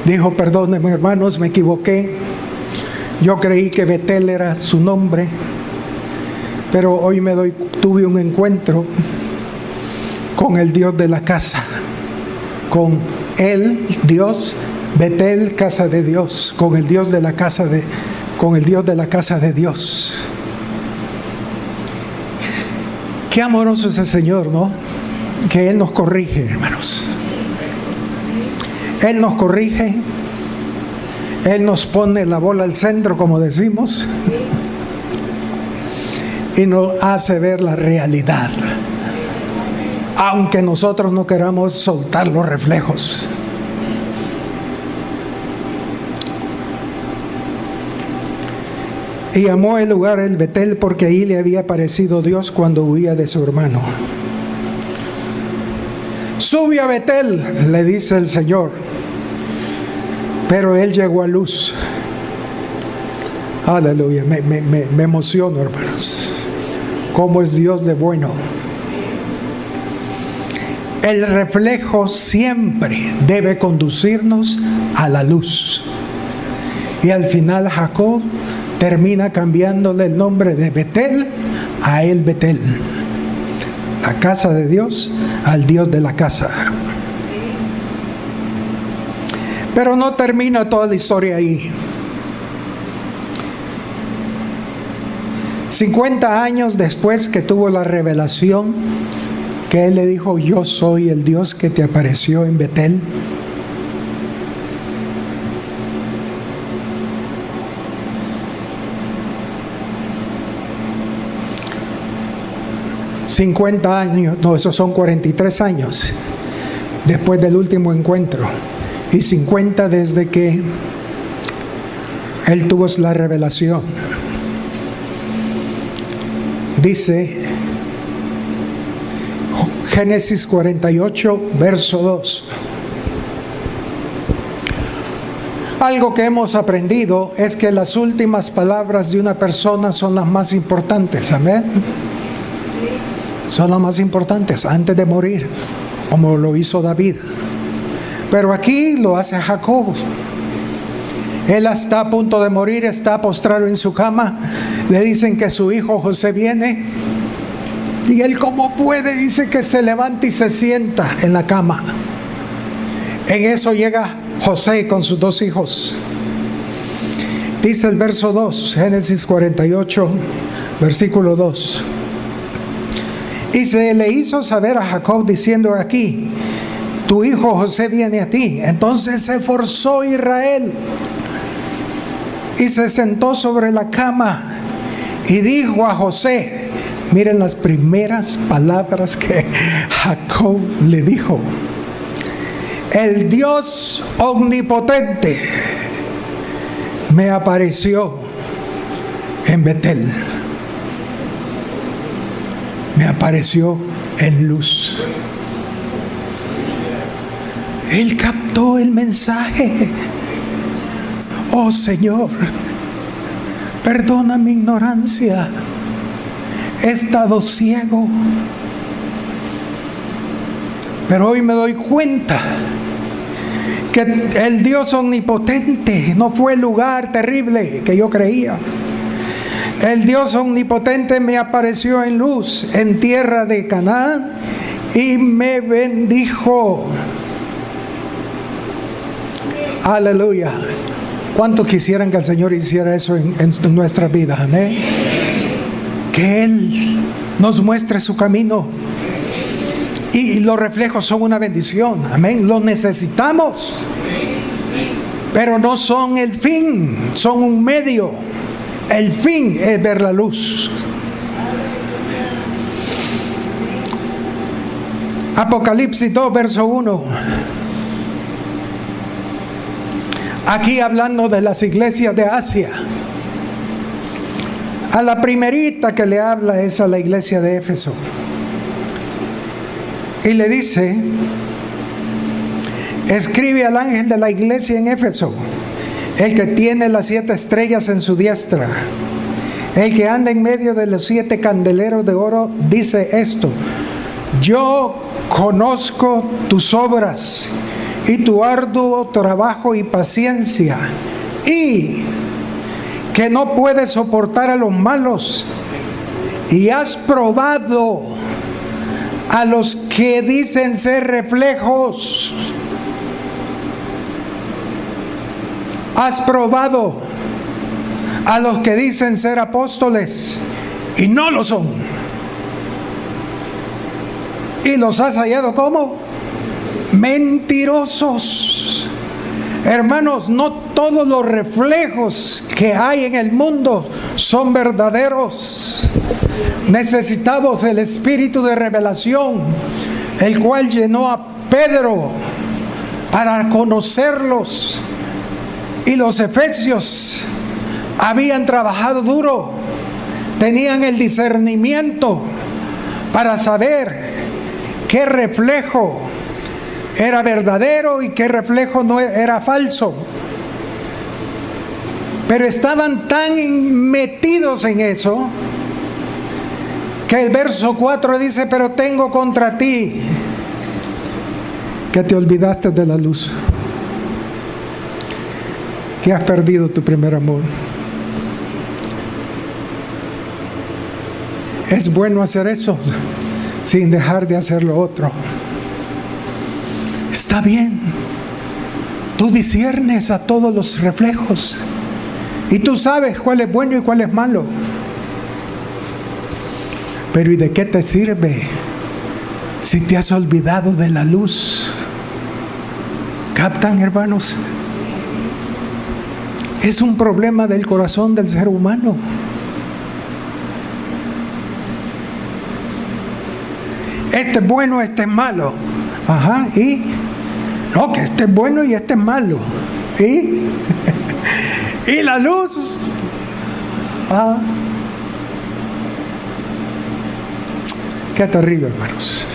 Dijo, perdónenme hermanos, me equivoqué. Yo creí que Betel era su nombre, pero hoy tuve un encuentro con el Dios de la casa, con el Dios Betel, casa de Dios, con el Dios de la casa de Dios. Qué amoroso es el Señor, ¿no? Que Él nos corrige, hermanos. Él nos corrige. Él nos pone la bola al centro, como decimos, y nos hace ver la realidad, aunque nosotros no queramos soltar los reflejos. Y llamó el lugar el Betel, porque ahí le había aparecido Dios cuando huía de su hermano. Sube a Betel, le dice el Señor. Pero él llegó a Luz. Aleluya, me emociono, hermanos. Cómo es Dios de bueno. El reflejo siempre debe conducirnos a la luz. Y al final Jacob termina cambiándole el nombre de Betel a el Betel. La casa de Dios al Dios de la casa. Pero no termina toda la historia ahí. 50 años después que tuvo la revelación, que él le dijo, yo soy el Dios que te apareció en Betel. No, esos son 43 años después del último encuentro, y 50 desde que él tuvo la revelación. Dice Génesis 48, verso 2. Algo que hemos aprendido es que las últimas palabras de una persona son las más importantes. Amén. Son las más importantes antes de morir, como lo hizo David. Pero aquí lo hace Jacob. Él está a punto de morir, está postrado en su cama. Le dicen que su hijo José viene. Y él, como puede, dice que se levanta y se sienta en la cama. En eso llega José con sus dos hijos. Dice el verso 2, Génesis 48, versículo 2. Y se le hizo saber a Jacob diciendo, aquí, tu hijo José viene a ti. Entonces se forzó Israel y se sentó sobre la cama y dijo a José, miren las primeras palabras que Jacob le dijo: el Dios omnipotente me apareció en Betel. Me apareció en Luz. Él captó el mensaje. Oh Señor, perdona mi ignorancia. He estado ciego. Pero hoy me doy cuenta que el Dios omnipotente no fue el lugar terrible que yo creía. El Dios omnipotente me apareció en Luz, en tierra de Canaán, y me bendijo. Aleluya. ¿Cuántos quisieran que el Señor hiciera eso en nuestras vidas? Amén. Que Él nos muestre su camino. Y los reflejos son una bendición. Amén. Los necesitamos. Pero no son el fin, son un medio. El fin es ver la luz. Apocalipsis 2, verso 1. Aquí hablando de las iglesias de Asia. A la primerita que le habla es a la iglesia de Éfeso. Y le dice: escribe al ángel de la iglesia en Éfeso, el que tiene las 7 estrellas en su diestra, el que anda en medio de los 7 candeleros de oro, dice esto: yo conozco tus obras y tu arduo trabajo y paciencia, y que no puedes soportar a los malos, y has probado a los que dicen ser reflejos. Has probado a los que dicen ser apóstoles y no lo son. Y los has hallado ¿cómo? Mentirosos. Hermanos, no todos los reflejos que hay en el mundo son verdaderos. Necesitamos el espíritu de revelación, el cual llenó a Pedro para conocerlos. Y los efesios habían trabajado duro, tenían el discernimiento para saber qué reflejo era verdadero y qué reflejo no era falso. Pero estaban tan metidos en eso que el verso 4 dice: pero tengo contra ti que te olvidaste de la luz, que has perdido tu primer amor. Es bueno hacer eso sin dejar de hacer lo otro. Está bien. Tú disciernes a todos los reflejos y tú sabes cuál es bueno y cuál es malo. Pero ¿y de qué te sirve si te has olvidado de la luz? ¿Captan, hermanos? Es un problema del corazón del ser humano. Este es bueno, este es malo. Ajá, y no, que este es bueno y este es malo. Y y la luz. Qué terrible, hermanos.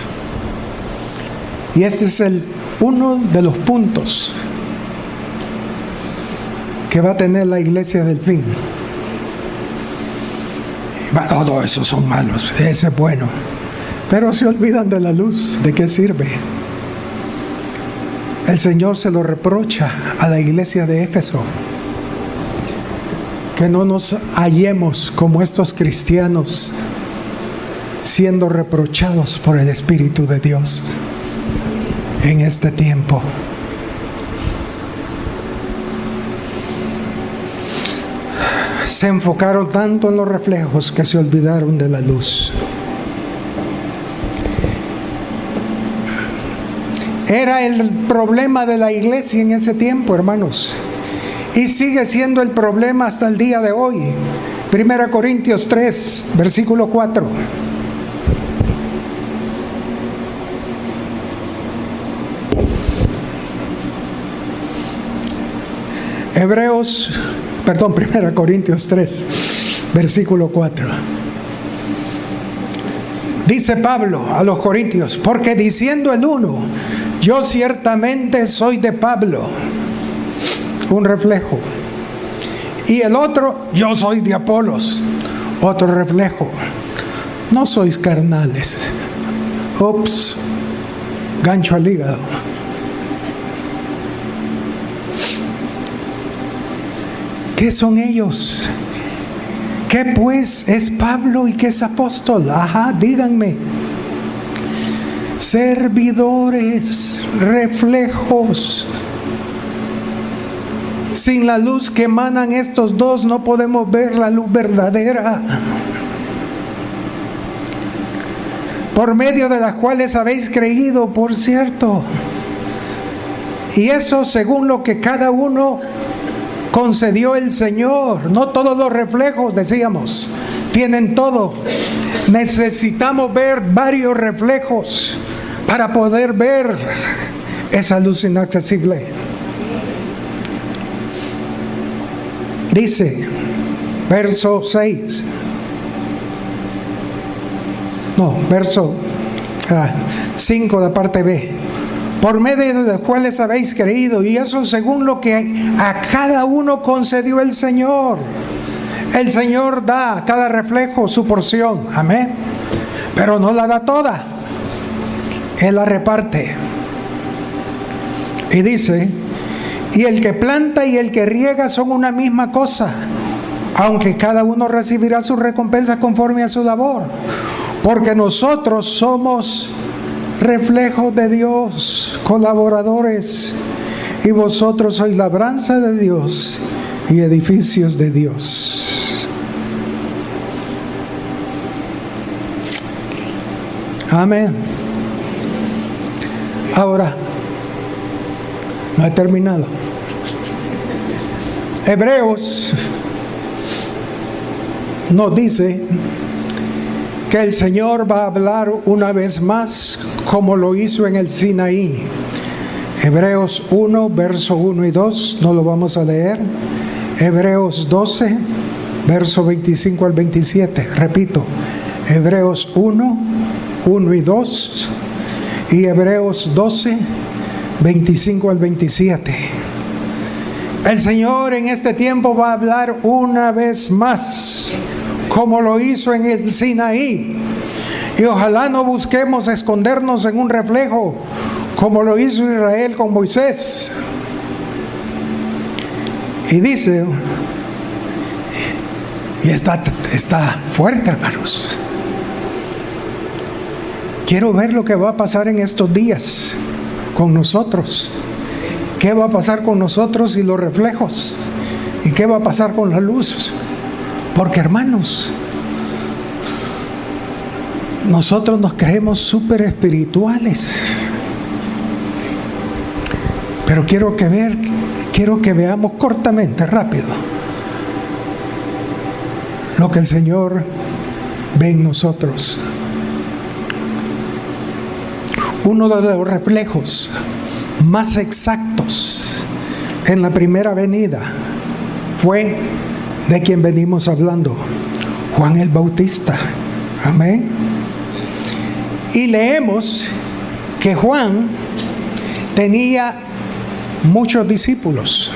Y ese es uno de los puntos que va a tener la iglesia del fin. Todos esos son malos, ese es bueno. Pero se olvidan de la luz. ¿De qué sirve? El Señor se lo reprocha a la iglesia de Éfeso, que no nos hallemos como estos cristianos siendo reprochados por el Espíritu de Dios en este tiempo. Se enfocaron tanto en los reflejos que se olvidaron de la luz. Era el problema de la iglesia en ese tiempo, hermanos. Y sigue siendo el problema hasta el día de hoy. 1 Corintios 3, versículo 4. Primera Corintios 3, versículo 4. Dice Pablo a los corintios: porque diciendo el uno, yo ciertamente soy de Pablo, un reflejo, y el otro, yo soy de Apolos, otro reflejo. No sois carnales. Ups, gancho al hígado. ¿Qué son ellos? ¿Qué pues es Pablo y qué es apóstol? Ajá, díganme. Servidores, reflejos. Sin la luz que emanan estos dos no podemos ver la luz verdadera, por medio de las cuales habéis creído, por cierto. Y eso según lo que cada uno concedió el Señor. No todos los reflejos, decíamos, tienen todo. Necesitamos ver varios reflejos para poder ver esa luz inaccesible. Dice, verso 6. No, verso 5 de parte B. Por medio de los cuales habéis creído, y eso según lo que a cada uno concedió el Señor. El Señor da a cada reflejo su porción, amén, pero no la da toda, Él la reparte. Y dice, y el que planta y el que riega son una misma cosa, aunque cada uno recibirá su recompensa conforme a su labor, porque nosotros somos reflejos de Dios, colaboradores, y vosotros sois labranza de Dios y edificios de Dios. Amén. Ahora, no he terminado. Hebreos nos dice que el Señor va a hablar una vez más como lo hizo en el Sinaí. Hebreos 1, verso 1 y 2, no lo vamos a leer. Hebreos 12, verso 25 al 27. Repito, Hebreos 1, 1 y 2 y Hebreos 12, 25 al 27. El Señor en este tiempo va a hablar una vez más como lo hizo en el Sinaí. Y ojalá no busquemos escondernos en un reflejo como lo hizo Israel con Moisés. Y dice, y está fuerte, hermanos. Quiero ver lo que va a pasar en estos días con nosotros. ¿Qué va a pasar con nosotros y los reflejos? ¿Y qué va a pasar con la luz? Porque, hermanos, nosotros nos creemos súper espirituales. Pero quiero que veamos cortamente, rápido, lo que el Señor ve en nosotros. Uno de los reflejos más exactos en la primera venida fue de quien venimos hablando, Juan el Bautista. Amén. Y leemos que Juan tenía muchos discípulos,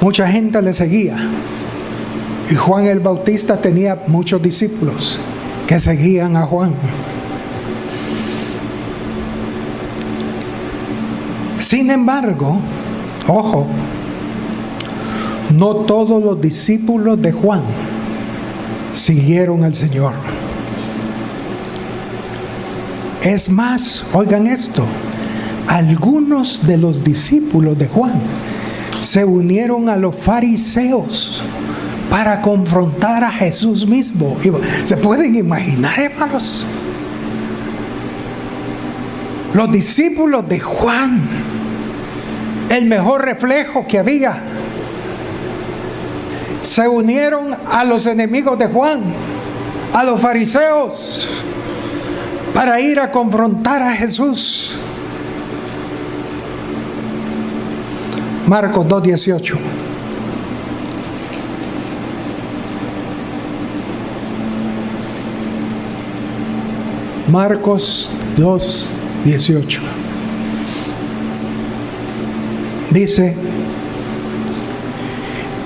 mucha gente le seguía, y Juan el Bautista tenía muchos discípulos que seguían a Juan. Sin embargo, ojo, no todos los discípulos de Juan siguieron al Señor. Es más, oigan esto, algunos de los discípulos de Juan se unieron a los fariseos para confrontar a Jesús mismo. ¿Se pueden imaginar, hermanos? Los discípulos de Juan, el mejor reflejo que había, se unieron a los enemigos de Juan, a los fariseos, para ir a confrontar a Jesús. Marcos 2:18. Marcos 2:18. Dice,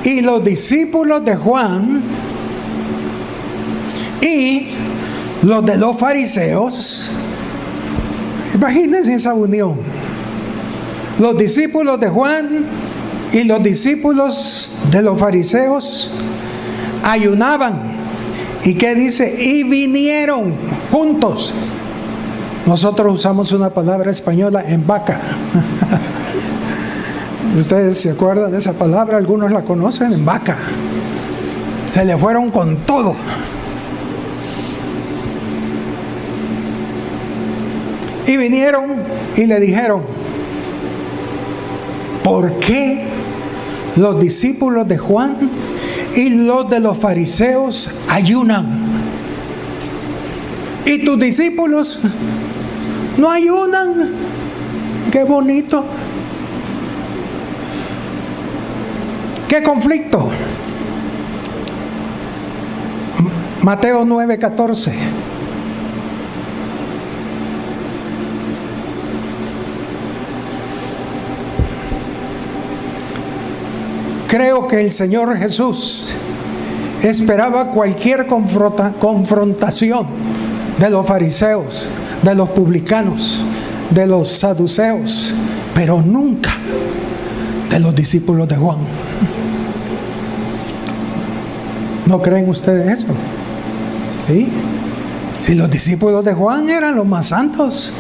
y los discípulos de Juan y los de los fariseos, imagínense esa unión, los discípulos de Juan y los discípulos de los fariseos ayunaban. ¿Y qué dice? Y vinieron juntos. Nosotros usamos una palabra española, en vaca. Ustedes se acuerdan de esa palabra, algunos la conocen, en vaca. Se le fueron con todo. Y vinieron y le dijeron: ¿por qué los discípulos de Juan y los de los fariseos ayunan, y tus discípulos no ayunan? Qué bonito. ¿Qué conflicto? Mateo 9:14. Creo que el Señor Jesús esperaba cualquier confrontación de los fariseos, de los publicanos, de los saduceos, pero nunca de los discípulos de Juan. ¿No creen ustedes eso? ¿Sí? Si los discípulos de Juan eran los más santos.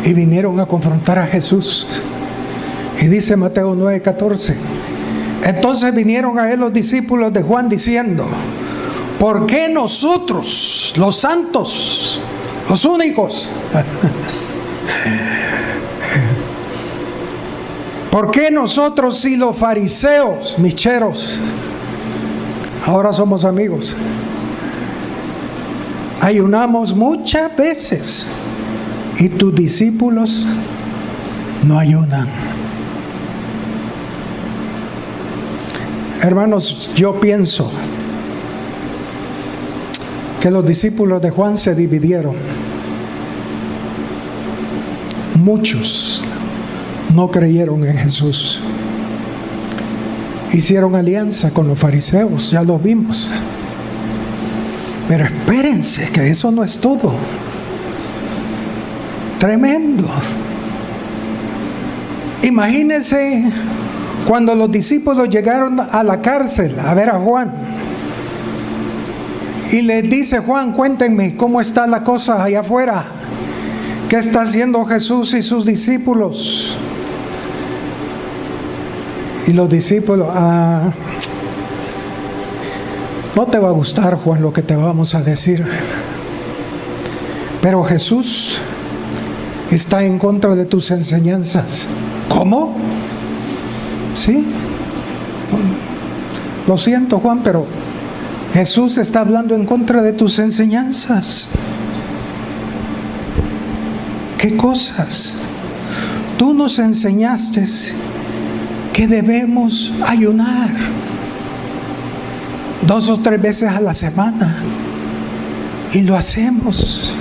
Y vinieron a confrontar a Jesús. Y dice Mateo 9:14: entonces vinieron a él los discípulos de Juan diciendo: ¿por qué nosotros, los santos, los únicos? ¿Por qué nosotros y los fariseos, micheros, ahora somos amigos, ayunamos muchas veces y tus discípulos no ayunan? Hermanos, yo pienso que los discípulos de Juan se dividieron. Muchos no creyeron en Jesús. Hicieron alianza con los fariseos, ya lo vimos. Pero espérense, que eso no es todo. Tremendo. Imagínense cuando los discípulos llegaron a la cárcel a ver a Juan. Y les dice Juan: cuéntenme cómo está la cosa allá afuera. ¿Qué está haciendo Jesús y sus discípulos? Y los discípulos: no te va a gustar, Juan, lo que te vamos a decir. Pero Jesús está en contra de tus enseñanzas. ¿Cómo? Sí. Lo siento, Juan, pero Jesús está hablando en contra de tus enseñanzas. ¿Qué cosas? Tú nos enseñaste que debemos ayunar 2 o 3 veces a la semana, y lo hacemos,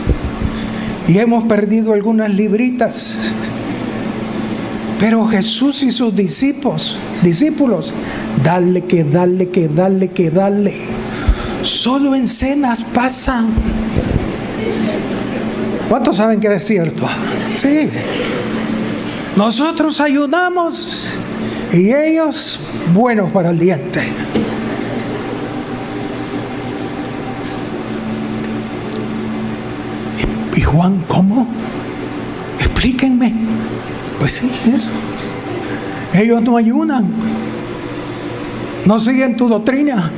y hemos perdido algunas libritas. Pero Jesús y sus discípulos, dale, solo en cenas pasan. ¿Cuántos saben que es cierto? Sí. Nosotros ayunamos y ellos buenos para el diente. Y Juan: ¿cómo? Explíquenme. Pues sí, eso. Ellos no ayunan, no siguen tu doctrina.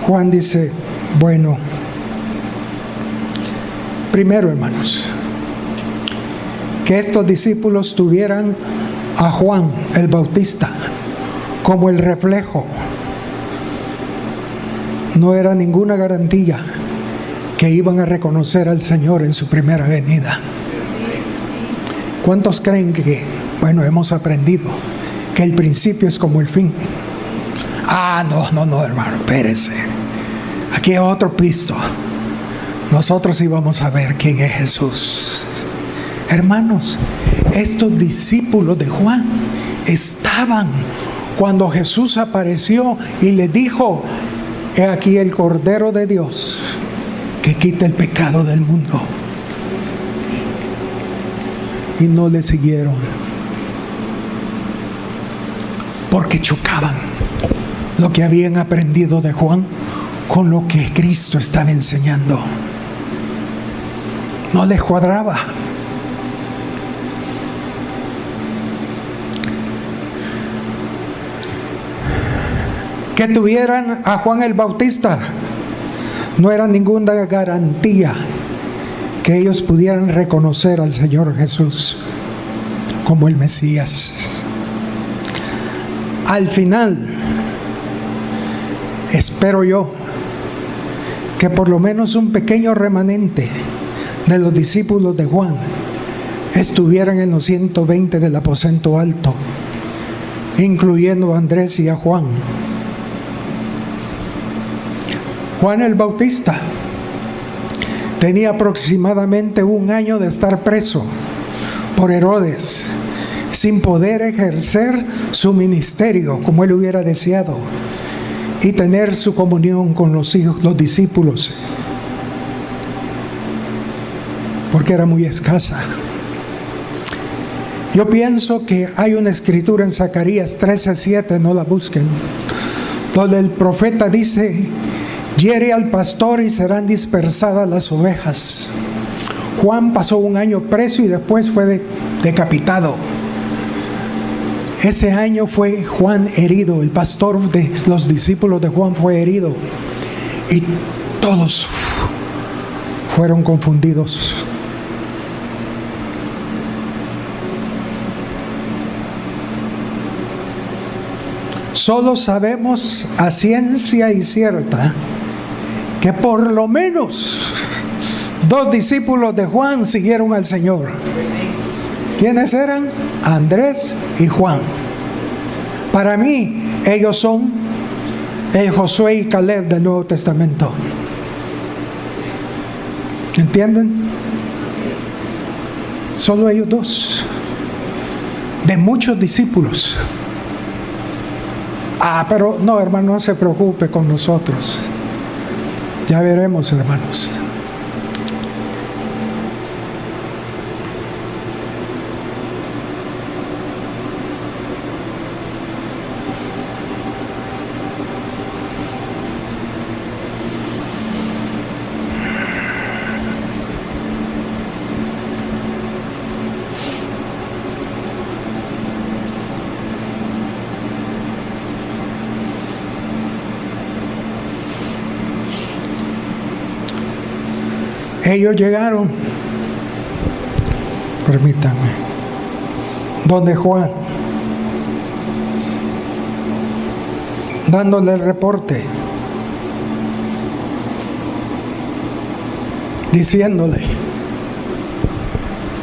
Juan dice: bueno, primero, hermanos, que estos discípulos tuvieran a Juan el Bautista como el reflejo no era ninguna garantía que iban a reconocer al Señor en su primera venida. ¿Cuántos creen que, hemos aprendido que el principio es como el fin? No, hermano, espérese. Aquí hay otro Cristo. Nosotros íbamos a ver quién es Jesús. Hermanos, estos discípulos de Juan estaban cuando Jesús apareció y les dijo: he aquí el Cordero de Dios que quita el pecado del mundo. Y no le siguieron. porque chocaban lo que habían aprendido de Juan con lo que Cristo estaba enseñando. No les cuadraba. Que tuvieran a Juan el Bautista no era ninguna garantía que ellos pudieran reconocer al Señor Jesús como el Mesías. Al final, espero yo que por lo menos un pequeño remanente de los discípulos de Juan estuvieran en los 120 del aposento alto, incluyendo a Andrés y a Juan. Juan el Bautista tenía aproximadamente 1 año de estar preso por Herodes, sin poder ejercer su ministerio como él hubiera deseado y tener su comunión con los discípulos, porque era muy escasa. Yo pienso que hay una escritura en Zacarías 13:7, no la busquen, donde el profeta dice: hiere al pastor y serán dispersadas las ovejas. Juan pasó 1 año preso y después fue decapitado. Ese año fue Juan herido, el pastor de los discípulos de Juan fue herido y todos fueron confundidos. Solo sabemos a ciencia y cierta que por lo menos 2 discípulos de Juan siguieron al Señor. ¿Quiénes eran? Andrés y Juan. Para mí, ellos son el Josué y Caleb del Nuevo Testamento. ¿Entienden? Solo ellos 2, de muchos discípulos. Pero no, hermano, no se preocupe con nosotros. Ya veremos, hermanos. Ellos llegaron, permítanme, donde Juan, dándole el reporte, diciéndole: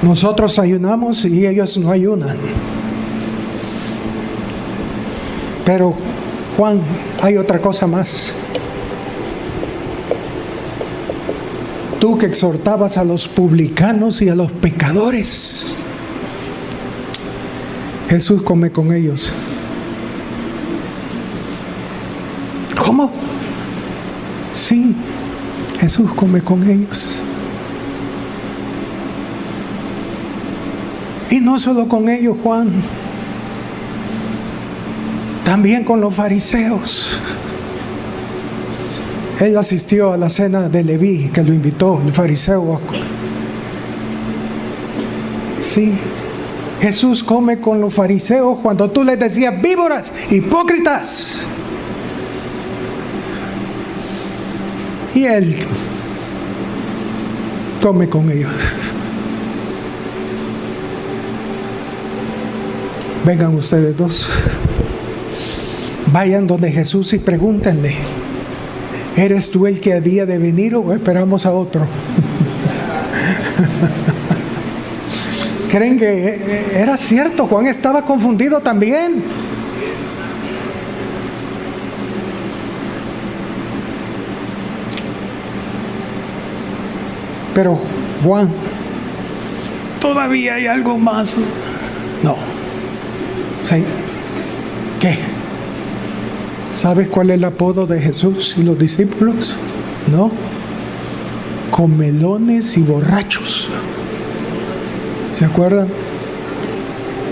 nosotros ayunamos y ellos no ayunan. Pero Juan, hay otra cosa más. Tú que exhortabas a los publicanos y a los pecadores, Jesús come con ellos. ¿Cómo? Sí, Jesús come con ellos. Y no solo con ellos, Juan, también con los fariseos. Él asistió a la cena de Leví, que lo invitó, el fariseo. Sí, Jesús come con los fariseos cuando tú les decías: víboras, hipócritas. Y Él come con ellos. Vengan ustedes 2. Vayan donde Jesús y pregúntenle: ¿eres tú el que había de venir o esperamos a otro? ¿Creen que era cierto? Juan estaba confundido también. Pero Juan, todavía hay algo más. No. ¿Sí? ¿Qué? ¿Sabes cuál es el apodo de Jesús y los discípulos? No. Comelones y borrachos. ¿Se acuerdan?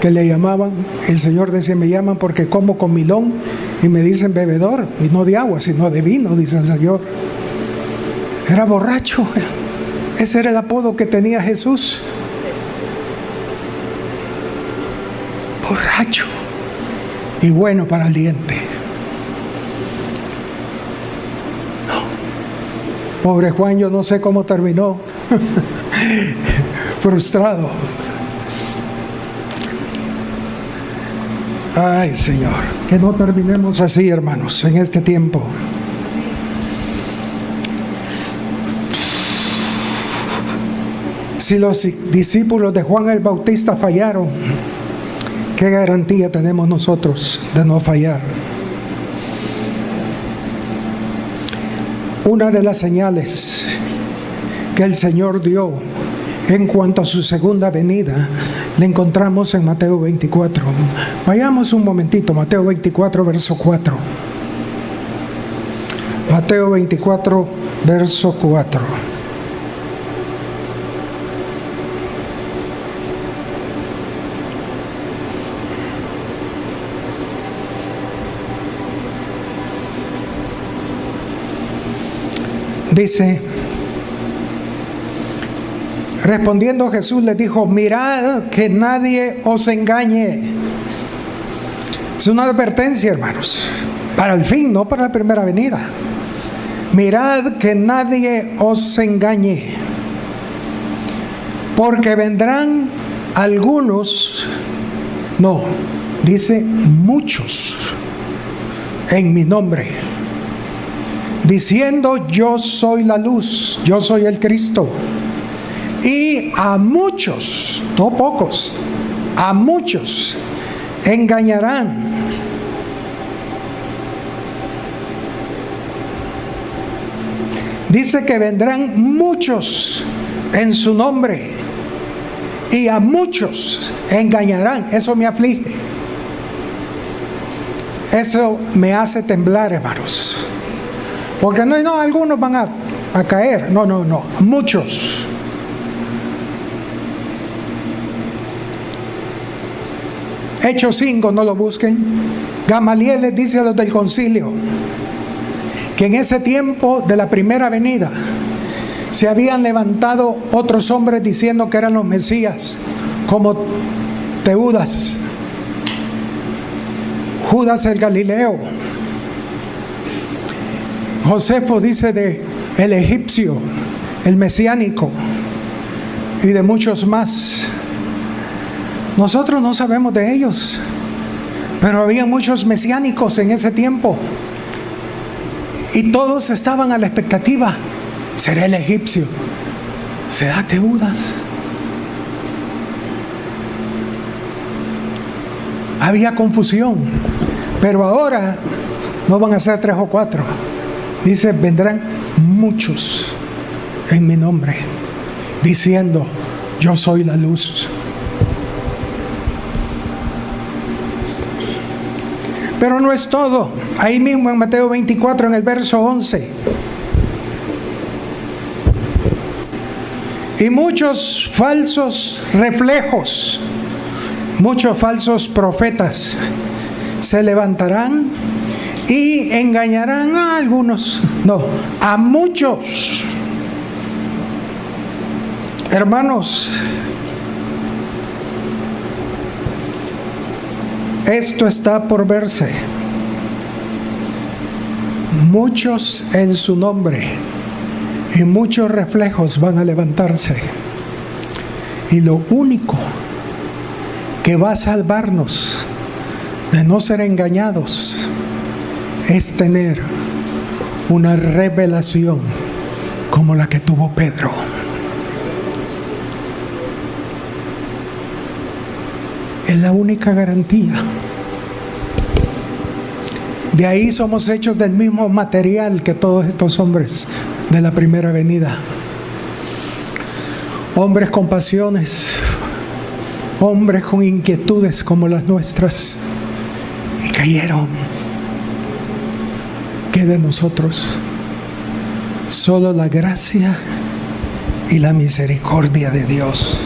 que le llamaban, el Señor decía, me llaman porque como comilón y me dicen bebedor, y no de agua, sino de vino, dice el Señor. Era borracho. Ese era el apodo que tenía Jesús. Borracho y bueno para el diente. No. Pobre Juan, yo no sé cómo terminó. Frustrado. Ay, Señor, que no terminemos así, hermanos, en este tiempo. Si los discípulos de Juan el Bautista fallaron, ¿qué garantía tenemos nosotros de no fallar? Una de las señales que el Señor dio en cuanto a su segunda venida, la encontramos en Mateo 24. Vayamos un momentito, Mateo 24, verso 4. Mateo 24, verso 4. Dice, respondiendo Jesús les dijo, mirad que nadie os engañe. Es una advertencia, hermanos, para el fin, no para la primera venida. Mirad que nadie os engañe, porque vendrán algunos, no, dice muchos, en mi nombre, diciendo yo soy la luz, yo soy el Cristo. Y a muchos, no pocos, a muchos engañarán. Dice que vendrán muchos en su nombre y a muchos engañarán. Eso me aflige. Eso me hace temblar, hermanos. Porque no, algunos van a caer. No, muchos. Hechos 5, no lo busquen. Gamaliel les dice a los del concilio que en ese tiempo de la primera venida se habían levantado otros hombres diciendo que eran los Mesías, como Teudas, Judas el Galileo, Josefo dice de el egipcio, el mesiánico, y de muchos más. Nosotros no sabemos de ellos, pero había muchos mesiánicos en ese tiempo y todos estaban a la expectativa. ¿Será el egipcio? ¿Será Teudas? Había confusión, pero ahora no van a ser 3 o 4. Dice, vendrán muchos en mi nombre, diciendo, yo soy la luz. Pero no es todo. Ahí mismo en Mateo 24, en el verso 11. Y muchos falsos reflejos, muchos falsos profetas se levantarán y engañarán a algunos, no, a muchos. Hermanos, esto está por verse. Muchos en su nombre y muchos reflejos van a levantarse. Y lo único que va a salvarnos de no ser engañados es tener una revelación como la que tuvo Pedro. Es la única garantía. De ahí somos hechos del mismo material que todos estos hombres de la primera venida. Hombres con pasiones, hombres con inquietudes como las nuestras, y cayeron. ¿Qué de nosotros? Solo la gracia y la misericordia de Dios.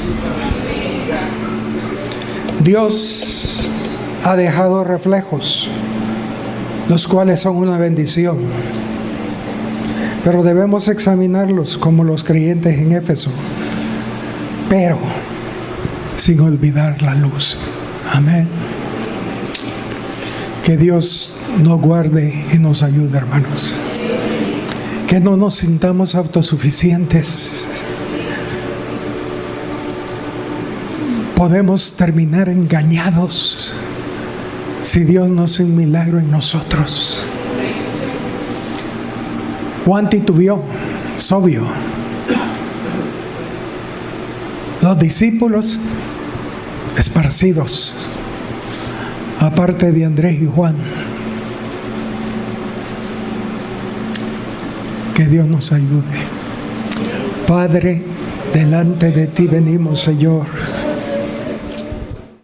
Dios ha dejado reflejos, los cuales son una bendición, pero debemos examinarlos como los creyentes en Éfeso, pero sin olvidar la luz. Amén. Que Dios nos guarde y nos ayude, hermanos. Que no nos sintamos autosuficientes. Podemos terminar engañados si Dios no hace un milagro en nosotros. Juan titubeó, es obvio. Los discípulos esparcidos, aparte de Andrés y Juan. Que Dios nos ayude. Padre, delante de ti venimos, Señor,